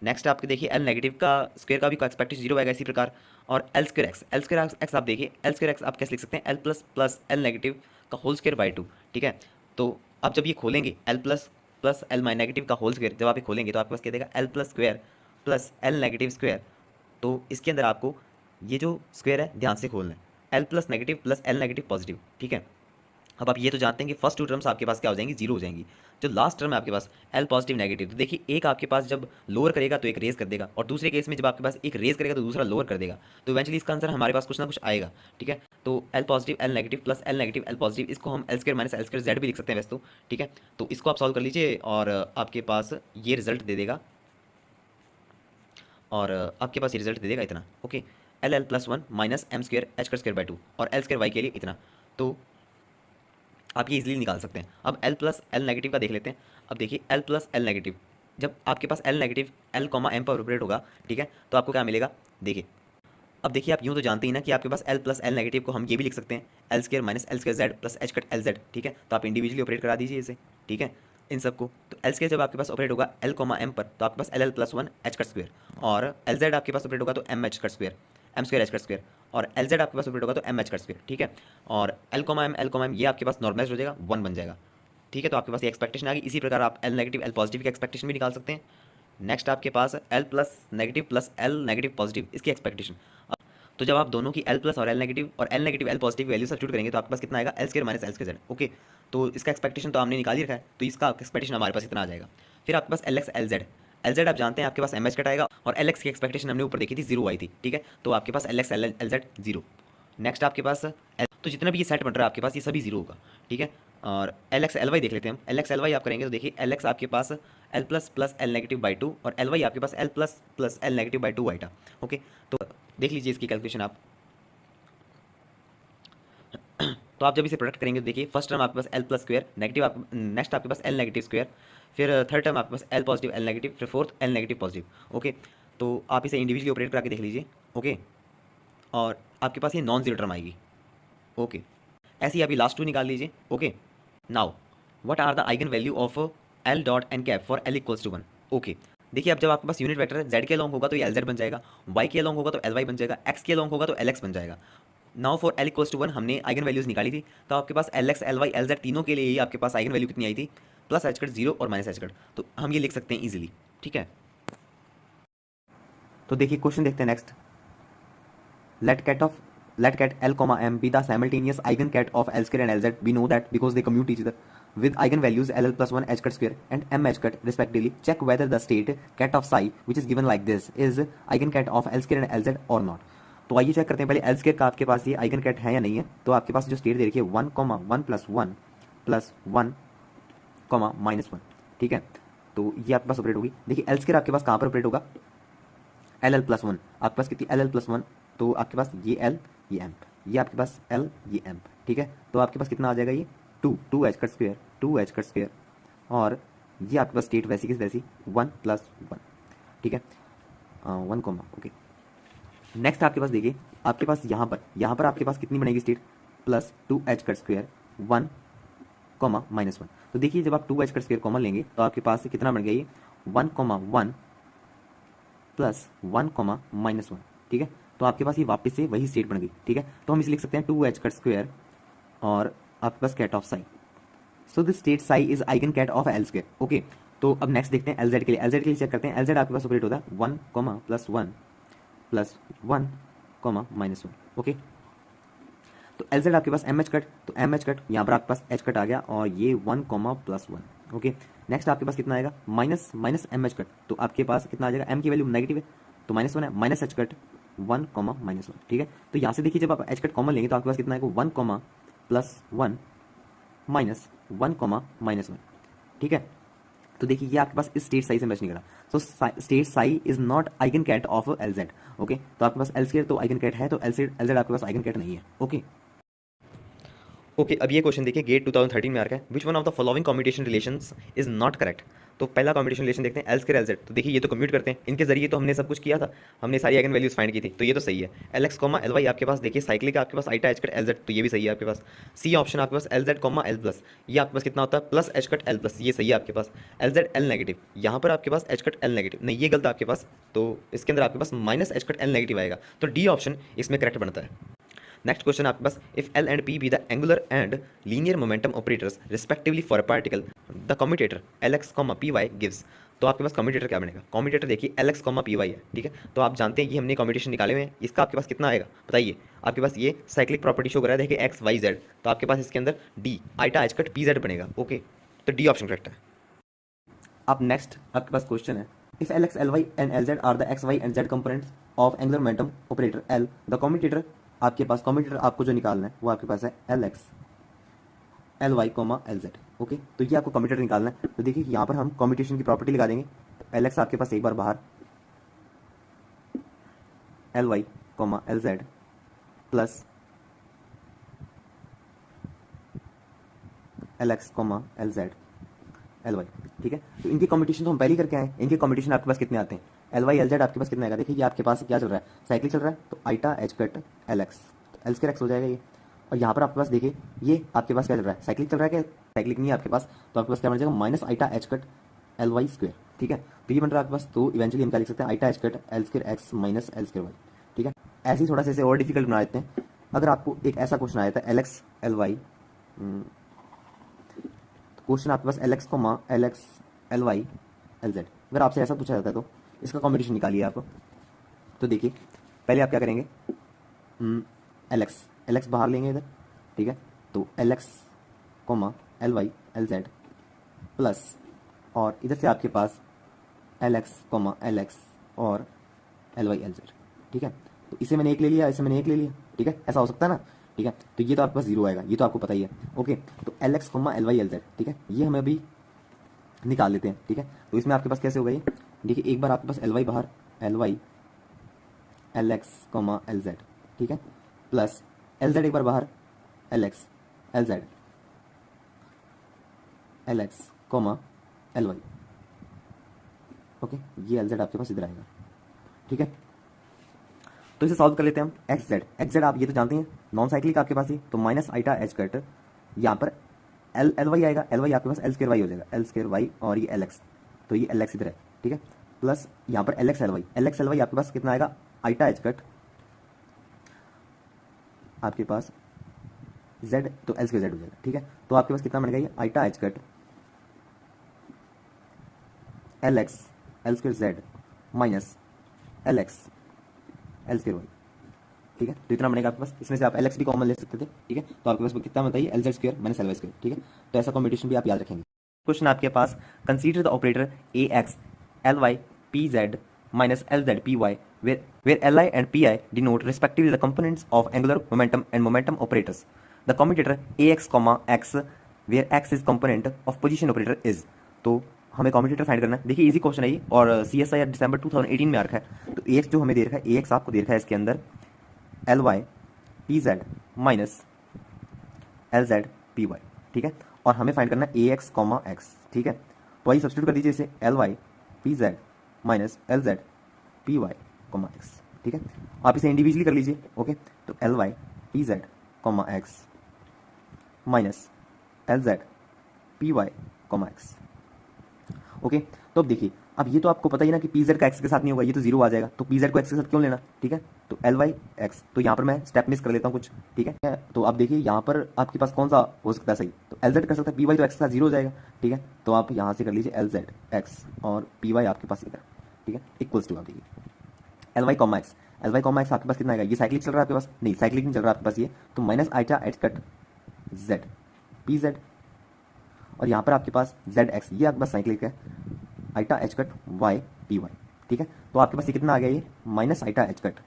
नेक्स्ट आपके देखिए एल नेगेटिव का स्क्वायर का भी एक्सपेक्टेशन जीरो आएगा इसी प्रकार, और L square x, L square x आप देखिए, एल स्क्वायर एक्स आप कैसे लिख सकते हैं, L plus plus L negative का होल स्क्वायर बाई टू, ठीक है। तो आप जब ये खोलेंगे एल प्लस प्लस एल माइ नेगेटिव का होल स्क्वायर, जब आप ये खोलेंगे तो आपके पास क्या देगा L plus square plus L negative square, तो इसके अंदर आपको ये जो स्क्वायर है ध्यान से खोलना है, L plus negative plus L negative positive, ठीक है। अब आप ये तो जानते हैं कि फर्स्ट टू टर्म्स आपके पास क्या हो जाएंगी, जीरो हो जाएंगी। जो लास्ट टर्म है आपके पास एल पॉजिटिव नेगेटिव, तो देखिए एक आपके पास जब लोअर करेगा तो एक रेज कर देगा, और दूसरे केस में जब आपके पास एक रेज करेगा तो दूसरा लोअर कर देगा, तो इवेंचुअली इसका आंसर हमारे पास कुछ ना कुछ आएगा, ठीक है। तो L positive L negative plus L negative L positive, इसको हम L square minus L square Z भी लिख सकते हैं वैसे तो, ठीक है। तो इसको आप सॉल्व कर लीजिए और आपके पास ये रिजल्ट दे देगा, और आपके पास ये रिजल्ट दे देगा इतना। Okay, L L plus one minus M square H cut square by two, और एल स्क्वायर वाई के लिए इतना, तो आप ये इजीली निकाल सकते हैं। अब एल प्लस एल नेगेटिव का देख लेते हैं। अब देखिए एल प्लस एल नेगेटिव, जब आपके पास L negative L comma M पर ऑपरेट होगा, ठीक है, तो आपको क्या मिलेगा, देखिए अब देखिए आप यूँ तो जानते ही ना कि आपके पास एल प्लस एल नेगेटिव को हम ये भी लिख सकते हैं L square minus L square Z plus H cut L Z, ठीक है, तो आप इंडिविजुअली ऑपरेट करा दीजिए इसे, ठीक है, इन सबको। तो एल स्क्वायर जब आपके पास ऑपरेट होगा एल कॉमा एम पर, तो आपके पास L L plus one H cut square, और एल जेड आपके पास ऑपरेट होगा तो M H cut square, M square H cut square, और एल जेड आपके पास ऑपरेट होगा तो एम एच कट स्क्वायर, ठीक है, और एल कॉमा एम ये आपके पास नॉर्मलाइज हो जाएगा, वन बन जाएगा, ठीक है। तो आपके पास ये एक्सपेक्टेशन आ गई। इसी प्रकार आप एल नेगेटिव एल पॉजिटिव की एक्सपेक्टेशन भी निकाल सकते हैं। नेक्स्ट आपके पास L plus negative plus L negative positive, इसकी एक्सपेक्टेशन। तो जब आप दोनों की एल प्लस और L negative L positive value substitute करेंगे तो आपके पास कितना आएगा L square minus L square Z. Okay, तो इसका एक्सपेक्टेशन तो हमने निकाल ही रखा है, तो इसका एक्सपेक्टेशन हमारे पास इतना आ जाएगा। फिर आपके पास एल एक्स एल जेड आप जानते हैं आपके पास एम एच कट आएगा, और एल एक्स की एक्सपेक्टेशन हमने ऊपर देखी थी जीरो आई थी, ठीक है, तो आपके पास L x L Z zero. Next आपके पास तो जितना भी ये सेट बन रहा है आपके पास ये सभी जीरो होगा, ठीक है। और एल एक्स एल वाई देख लेते हैं हम। एल एक्स एल वाई आप करेंगे तो देखिए एल एक्स आपके पास L plus plus L negative by two, और एल वाई आपके पास L plus plus L negative by two iota. Okay, तो देख लीजिए इसकी कैलकुलेशन आप। तो आप जब इसे प्रोडक्ट करेंगे तो देखिए फर्स्ट टर्म आपके पास एल प्लस स्क्वायर नेगेटिव, आप नेक्स्ट आपके पास एल नेगेटिव स्क्वायर, फिर थर्ड टर्म आपके पास एल पॉजिटिव एल नेगेटिव, फिर fourth L negative positive. Okay, तो आप इसे इंडिविजुअली ऑपरेट करा के देख लीजिए। ओके, और आपके पास ये नॉन जीरो टर्म आएगी। ओके, ऐसे ही अभी लास्ट टू निकाल लीजिए। Okay, now what are the eigen value of L dot N cap for L equals to one. Okay, देखिए अब जब आपके पास यूनिट वेक्टर जेड के अलॉन्ग होगा तो ये एल जेड बन जाएगा, वाई के अलॉन्ग होगा तो एल वाई बन जाएगा, एक्स के अलॉन्ग होगा तो एल एक्स बन जाएगा। Now for L equals to one हमने आइगन वैल्यूज निकाली थी, तो आपके पास L x L Y L Z तीनों के लिए ही आपके पास आइगन वैल्यू कितनी आई थी, प्लस एच कट जीरो और माइनस एच कट, तो हम ये लिख सकते हैं ईजिली, ठीक है। तो देखिए क्वेश्चन देखते हैं next. Let cat L comma M be the simultaneous eigencat of L square and Lz. We know that because they commute each other with eigenvalues LL plus 1 h cut square and M h cut respectively. Check whether the state cat of psi which is given like this is eigencat of L square and Lz or not. तो आइए चेक करते हैं पहले एल स्क्वायर का आपके पास ये आइगन कैट है या नहीं है। तो आपके पास जो स्टेट दे रखी है 1 1 प्लस 1 माइनस 1, ठीक है, तो ये आपके पास ऑपरेट होगी। देखिए एल स्क्वायर आपके पास कहाँ पर ऑपरेट होगा, एल एल प्लस 1, आपके पास कितनी एल एल प्लस 1, तो आपके पास ये एल ये एम, ये आपके पास एल ये एम, ठीक है, तो आपके पास कितना आ जाएगा ये टू एच कट स्क्वायर, और ये आपके पास स्टेट वैसी की वैसी 1 प्लस 1, ठीक है, 1 कॉमा। ओके, नेक्स्ट आपके पास देखिए आपके पास यहाँ पर आपके पास कितनी बनेगी state, plus 2 H cut square 1 comma minus 1। तो देखिए जब आप 2 एच कट स्क्वायर कॉमन लेंगे तो आपके पास कितना बन गया ये 1 प्लस 1 माइनस 1, ठीक है, तो आपके पास ये वापस से वही स्टेट बन गई, ठीक है। तो हम इसे लिख सकते हैं 2 एच कट स्क्वायर और आपके पास ket of psi, so this state psi is eigen ket of L square. Okay, तो अब नेक्स्ट देखते हैं एल के लिए। एल के लिए चेक करते हैं। एल आपके पास ऑपरेट होता है 1 comma plus 1 plus 1 comma minus 1। Okay, तो एल आपके पास एम एच कट, तो एम एच कट यहाँ पर आपके पास एच कट आ गया और ये 1 कॉमा प्लस 1। ओके, नेक्स्ट आपके पास कितना आएगा minus minus M H cut, तो आपके पास कितना आ जाएगा, एम की वैल्यू नेगेटिव है तो माइनस 1 है, minus H cut 1 comma minus 1। ठीक है, तो यहाँ से देखिए जब आप एच कट कॉमन लेंगे तो आपके पास कितना आएगा 1 comma plus 1 minus 1 comma minus 1। ठीक है, तो देखिए ये आपके पास इस स्टेट साई से मैच नहीं करा, so state psi is not eigen ket of L Z. Okay, तो आपके पास एल स्क्वायर तो आइगन कैट है, तो एल जेड आपके पास आइगन कैट नहीं है। ओके ओके, अब ये क्वेश्चन देखिए गेट 2013 में आ रखा है, which one of the following commutation relations is not correct. तो पहला कम्यूटेशन रिलेशन देखते हैं एल स्क्वायर एल जेड। तो देखिए ये तो कम्यूट करते हैं, इनके जरिए तो हमने सब कुछ किया था, हमने सारी आइगन वैल्यूज फाइंड की थी, तो ये तो सही है। L X comma L Y आपके पास देखिए साइक्लिक आपके पास iota H cut L Z, तो ये भी सही है आपके पास। सी ऑप्शन आपके पास L Z comma L plus, ये आपके पास कितना होता है plus H cut L plus, ये सही है आपके पास। एल जेड एल नेगेटिव, यहाँ पर आपके पास एच कट एल नेगेटिव नहीं, ये गलत है आपके पास, तो इसके अंदर आपके पास minus H cut L negative आएगा, तो डी ऑप्शन इसमें करेक्ट बनता है। नेक्स्ट क्वेश्चन आपके पास, if L and P be the angular and linear momentum operators respectively for a particle, the commutator L X comma P Y gives. तो आपके पास कम्यूटेटर क्या बनेगा, कम्यूटेटर देखिए L X comma P Y है। ठीक है, तो आप जानते हैं कि हमने कम्यूटेशन निकाले हुए हैं, इसका आपके पास कितना आएगा बताइए। आपके पास ये साइक्लिक प्रॉपर्टी शो कर रहा है देखिए एक्स वाई जेड, तो आपके पास इसके अंदर D iota H cut P Z बनेगा। ओके, तो डी ऑप्शन करेक्ट है। अब नेक्स्ट आपके पास क्वेश्चन है, if L x L Y and L Z are the X Y and Z components of angular momentum operator L, the commutator आपके पास कम्यूटेटर आपको जो निकालना है वो आपके पास है L x L Y comma L Z. Okay, तो ये आपको कम्यूटेटर निकालना है, तो देखिए यहाँ पर हम कम्यूटेशन की प्रॉपर्टी लगा देंगे। एल एक्स आपके पास एक बार बाहर, L Y comma L Z plus L X comma L Z L Y. ठीक है, तो इनकी कम्यूटेशन तो हम पहले ही करके आए, इनके कम्यूटेशन आपके पास कितने आते हैं, एल वाई एल जेड आपके पास कितना आएगा, देखिए ये आपके पास क्या चल रहा है, साइक्लिक चल रहा है, तो iota H cut L X, तो एल स्क्वायर एक्स हो जाएगा ये। और यहाँ पर आपके पास देखिए ये आपके पास क्या चल रहा है, साइक्लिक चल रहा है, क्या साइक्लिक नहीं है आपके पास, तो आपके पास क्या बन जाएगा minus iota H cut L Y square. ठीक है, तो ये बन रहा है आपके पास, तो इवेंचुअली हम क्या लिख सकते हैं iota H cut L square X minus L square Y. ठीक है, ऐसे ही थोड़ा सा इसे और डिफिकल्ट बना देते हैं। अगर आपको एक ऐसा क्वेश्चन आया था L x L Y, question आपके पास L X comma L x L Y L Z, अगर आपसे ऐसा पूछा जाता है तो इसका कॉम्बिनेशन निकालिए आप। तो देखिए पहले आप क्या करेंगे, एल एक्स बाहर लेंगे इधर। ठीक है, तो L X comma L Y L Z plus, और इधर से आपके पास L X comma L X और एल वाई एल जेड। ठीक है, तो इसे मैंने एक ले लिया, इसे मैंने एक ले लिया। ठीक है, ऐसा हो सकता है ना। ठीक है, तो ये तो आपके पास जीरो आएगा, ये तो आपको पता ही है। ओके, तो L X comma L Y L Z, ठीक है, ये हमें अभी निकाल लेते हैं। ठीक है, तो इसमें आपके पास कैसे होगा ये, देखिए एक बार आपके पास एल वाई बाहर, L Y L X comma L Z, ठीक है, प्लस एल जेड एक बार बाहर, L x L Z L X comma L Y. Okay, ये एल जेड आपके पास इधर आएगा। ठीक है, तो इसे सॉल्व कर लेते हैं हम। एक्स जेड आप ये तो जानते हैं नॉन साइक्लिक आपके पास ही, तो माइनस आइटा एच कट, यहाँ पर एल वाई आएगा, एल वाई आपके पास एल स्क्वायर वाई हो जाएगा, एल स्क्वायर वाई, और ये एल एक्स, तो ये एल एक्स इधर है। ठीक है, प्लस यहाँ पर एल एक्स एल वाई आपके पास कितना आएगा, आइटा एच कट आपके पास जेड, तो एल स्क्वायर जेड हो जाएगा। ठीक है, तो आपके पास कितना बनेगा ये iota H cut L x L square Z minus L x L square Y. ठीक है, तो इतना बनेगा आपके पास, इसमें से आप एल एक्स भी कॉमन ले सकते थे। ठीक है, तो आपके पास कितना बताइए L Z square minus L Y square. ठीक है, तो ऐसा कॉम्बिनेशन भी आप याद रखेंगे। क्वेश्चन आपके पास, consider the operator A X L Y P Z minus Lz Py, where Li and Pi denote respectively the components of angular momentum and momentum operators. The commutator Ax, x, where x is component of position operator is. तो हमें कम्यूटेटर फाइंड करना है। देखिए इजी क्वेश्चन है ये, और CSI दिसंबर 2018 में आ रखा है। तो Ax जो हमें दे रखा है, Ax आपको दे रखा है इसके अंदर Ly Pz minus Lz Py। ठीक है, और हमें फाइंड करना है Ax, x। ठीक है, तो आइए सब्स्टिट्यूट कर दीजिए इसे, Ly Pz minus L Z P Y comma X. ठीक है, आप इसे इंडिविजुअली कर लीजिए। ओके, तो L Y P Z comma X minus L Z P Y comma X. Okay, तो अब देखिए अब ये तो आपको पता ही ना कि पी जेड का एक्स के साथ नहीं होगा, ये तो जीरो आ जाएगा, तो पी जेड को एक्स के साथ क्यों लेना, ठीक है। तो एल वाई एक्स, तो यहाँ पर मैं स्टेप मिस कर लेता हूँ कुछ, ठीक है। तो आप देखिए यहाँ पर आपके पास कौन सा हो सकता है सही, तो एल जेड कर सकता है, पी वाई तो एक्स के साथ जीरो हो जाएगा, ठीक है। तो आप यहाँ से कर लीजिए एल जेड एक्स और पी वाई आपके पास इधर, ठीक है, इक्वल्स टू आप देखिए L Y comma X, L Y comma X आपके पास कितना आएगा, ये साइक्लिक चल रहा है आपके पास, नहीं साइक्लिक नहीं चल रहा आपके पास ये, तो minus iota H cut Z P Z, और यहाँ पर आपके पास जेड एक्स, ये आपके पास साइक्लिक है, iota H cut Y P Y, ठीक है। तो आपके पास ये कितना आ गया, ये minus iota H cut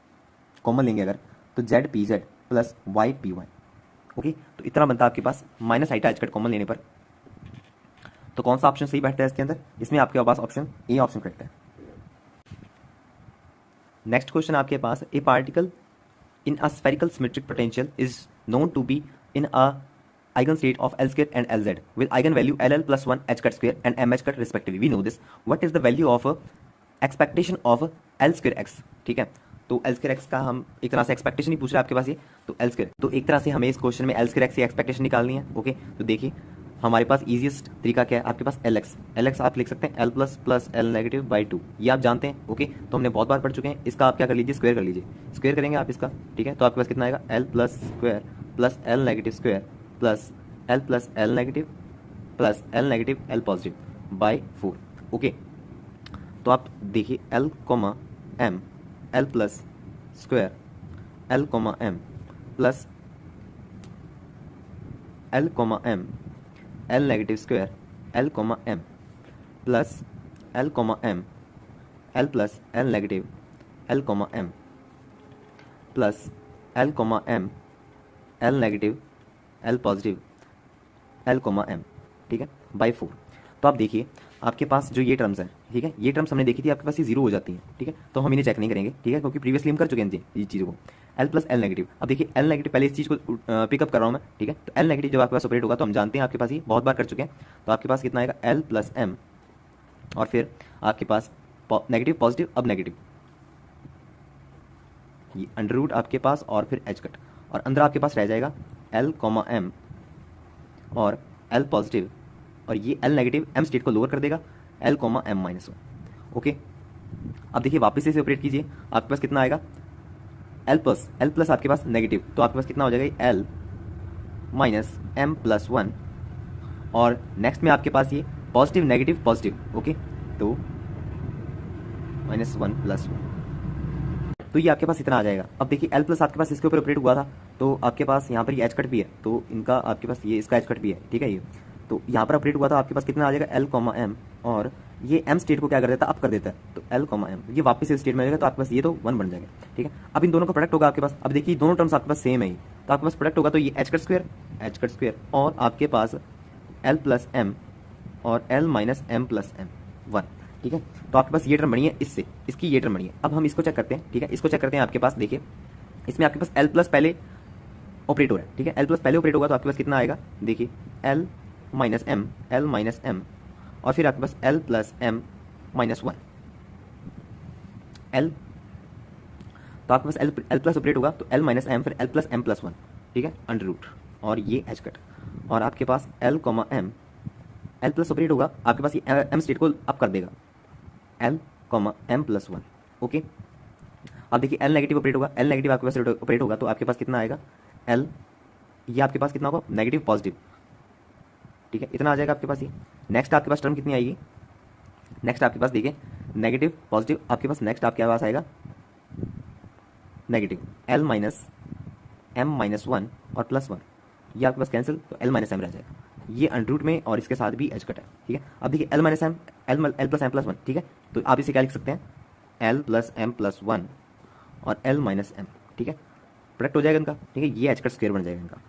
common लेंगे अगर, तो Z P Z plus Y P Y, okay. तो इतना बनता है आपके पास minus iota H cut common लेने पर। तो कौन सा ऑप्शन सही बैठता है इसके अंदर, इसमें आपके पास ऑप्शन ए ऑप्शन करेक्ट है। नेक्स्ट क्वेश्चन आपके पास, a particle in a spherical symmetric potential is known to be in a eigen state of L square and Lz with eigen value LL plus 1 h cut square and m h cut respectively. We know this. What is the value of expectation of L square x? ठीक है, तो L square x का हम एक तरह से एक्सपेक्टेशन ही पूछ रहे हैं आपके पास ये, तो L square, तो एक तरह से हमें इस क्वेश्चन में L square x की एक्सपेक्टेशन निकालनी है, ओके। तो देखिए हमारे पास इजीएस्ट तरीका क्या है, आपके पास Lx आप लिख सकते हैं L plus plus L negative by 2, ये आप जानते हैं, ओके। तो हमने बहुत बार पढ़ चुके हैं, इसका आप क्या कर लीजिए, स्क्वायर कर लीजिए, स्क्वायर करेंगे आप इसका, ठीक है। तो आपके पास कितना आएगा, L plus square plus L negative square plus L negative plus L negative L positive by 4, okay. तो आप देखिए L comma M, L plus square L comma M plus L comma M, L negative square L comma M plus L comma M, L plus L negative L comma M plus L comma M, L negative L positive L comma M, ठीक है, बाई 4। तो आप देखिए आपके पास जो ये टर्म्स हैं, ठीक है, ये टर्म्स हमने देखी थी, आपके पास ये जीरो हो जाती हैं, ठीक है। तो हम इन्हें चेक नहीं करेंगे, ठीक है, क्योंकि प्रीवियसली हम कर चुके हैं ये चीज़ों को। L प्लस L नेगेटिव, अब देखिए L नेगेटिव पहले इस चीज़ को पिकअप कर रहा हूँ मैं, ठीक है। तो L नेगेटिव जब आपके पास ऑपरेट होगा तो हम जानते हैं आपके पास ये बहुत बार कर चुके हैं, तो आपके पास कितना आएगा L प्लस M और फिर आपके पास नेगेटिव पॉजिटिव, अब नेगेटिव ये अंडर रूट आपके पास और फिर एच कट, और अंदर आपके पास रह जाएगा L कोमा M और L पॉजिटिव, और ये L नेगेटिव M स्टेट को लोअर कर देगा L comma M minus 1, okay. अब देखिए वापस से इसे ऑपरेट कीजिए, आपके पास कितना आएगा L प्लस आपके पास नेगेटिव, तो आपके पास कितना हो जाएगा L माइनस M प्लस 1, और नेक्स्ट में आपके पास ये पॉजिटिव नेगेटिव पॉजिटिव, ओके। तो माइनस 1 प्लस 1, तो ये आपके पास इतना आ जाएगा। अब देखिए L प्लस आपके पास इसके ऊपर ऑपरेट हुआ था, तो आपके पास यहाँ पर ये एच कट भी है, तो इनका आपके पास ये इसका एच कट भी है, ठीक है। ये तो यहाँ पर ऑपरेट हुआ था, आपके पास कितना आ जाएगा L कोमा M, और ये M स्टेट को क्या कर देता है, अप कर देता है, तो L कोमा M ये वापस इस स्टेट में आ जाएगा, तो आपके पास ये तो 1 बन जाएगा, ठीक है। अब इन दोनों का प्रोडक्ट होगा आपके पास, अब देखिए दोनों टर्म्स आपके पास सेम है, तो आपके पास प्रोडक्ट होगा, तो ये एच कट स्क्वायर और आपके पास L प्लस M और L minus M plus M 1, ठीक है। तो आपके पास ये टर्म बनी है, इससे इसकी ये टर्म बनी है। अब हम इसको चेक करते हैं, ठीक है, इसको चेक करते हैं। आपके पास देखिए इसमें आपके पास L प्लस पहले ऑपरेट हो रहा है, ठीक है, L प्लस पहले ऑपरेट होगा, तो आपके पास कितना आएगा, देखिए L माइनस M और फिर आपके पास L plus M minus 1 L, तो आपके पास L प्लस ऑपरेट होगा, तो L माइनस M फिर L प्लस M प्लस 1, ठीक है, अंडर रूट, और ये एच कट, और आपके पास L comma M, L plus operate होगा, आपके पास ये M स्टेट को अप कर देगा L comma M plus 1, okay. अब देखिए L नेगेटिव ऑपरेट होगा, L नेगेटिव आपके पास ऑपरेट होगा, तो आपके पास कितना आएगा L, ये आपके पास कितना होगा नेगेटिव पॉजिटिव, ठीक है, इतना आ जाएगा आपके पास ये। नेक्स्ट आपके पास टर्म कितनी आएगी, नेक्स्ट आपके पास देखिए नेगेटिव पॉजिटिव, आपके पास नेक्स्ट आपके पास आएगा negative L minus M minus 1 और प्लस 1, ये आपके पास कैंसिल, तो L माइनस M रह जाएगा, ये अंडर रूट में, और इसके साथ भी एच कट है, ठीक है। अब देखिए L minus M, L plus M plus 1, ठीक है, तो आप इसे क्या लिख सकते हैं L प्लस M प्लस 1 और L माइनस M, ठीक है, प्रोडक्ट हो जाएगा इनका, ठीक है, ये एच कट स्क्वायर बन जाएगा इनका,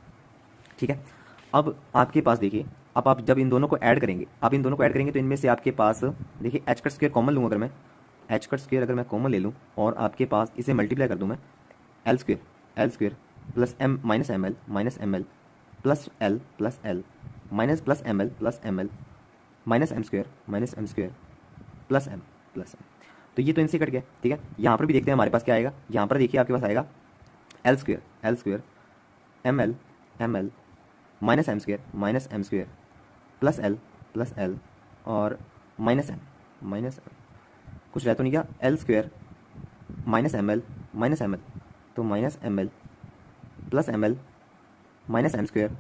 ठीक है। अब आपके पास देखिए, अब आप जब इन दोनों को ऐड करेंगे, आप इन दोनों को ऐड करेंगे, तो इनमें से आपके पास देखिए एच कट स्क्वायर कॉमन लूँ, अगर मैं एच कट स्क्वायर अगर मैं कॉमन ले लूँ, और आपके पास इसे मल्टीप्लाई कर दूँ मैं L square plus M minus M L plus L minus plus M L minus M square plus M, तो ये तो इनसे कट गया, ठीक है। यहाँ पर भी देखते हैं हमारे पास क्या आएगा, यहाँ पर देखिए आपके पास आएगा L square M L minus M square plus L और माइनस M कुछ रह तो नहीं गया, L square minus M L minus M L, तो minus M L plus M L minus M square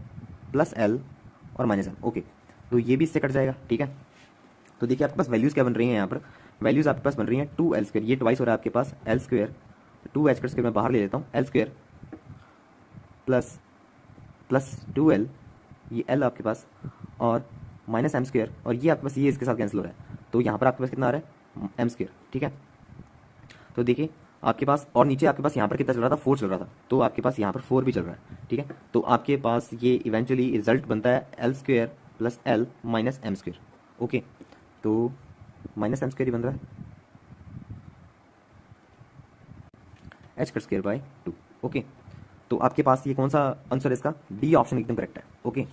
plus L और माइनस एम। ओके, तो ये भी इससे कट जाएगा। ठीक है, तो देखिए आपके पास वैल्यूज़ क्या बन रही हैं यहाँ पर, वैल्यूज़ आपके पास बन रही हैं 2 एल स्क्वायर, ये ट्वाइस हो रहा है आपके पास एल स्क्वायर, 2 एच स्क्वायर मैं बाहर ले लेता हूँ, L square plus plus 2 L, ये एल आपके पास, और माइनस एम स्क्वायर, और ये आपके पास ये इसके साथ कैंसिल हो रहा है, तो यहाँ पर आपके पास कितना आ रहा है एम स्क्वायर। ठीक है, तो देखिए आपके पास, और नीचे आपके पास यहाँ पर कितना चल रहा था, 4 चल रहा था, तो आपके पास यहाँ पर 4 भी चल रहा है। ठीक है, तो आपके पास ये इवेंचुअली रिजल्ट बनता है L square plus L minus M square. Okay, तो माइनस एम स्क्वायर ही बन रहा है, H cut square by 2। Okay, तो आपके पास ये कौन सा आंसर है इसका, डी ऑप्शन एकदम करेक्ट है। ओके।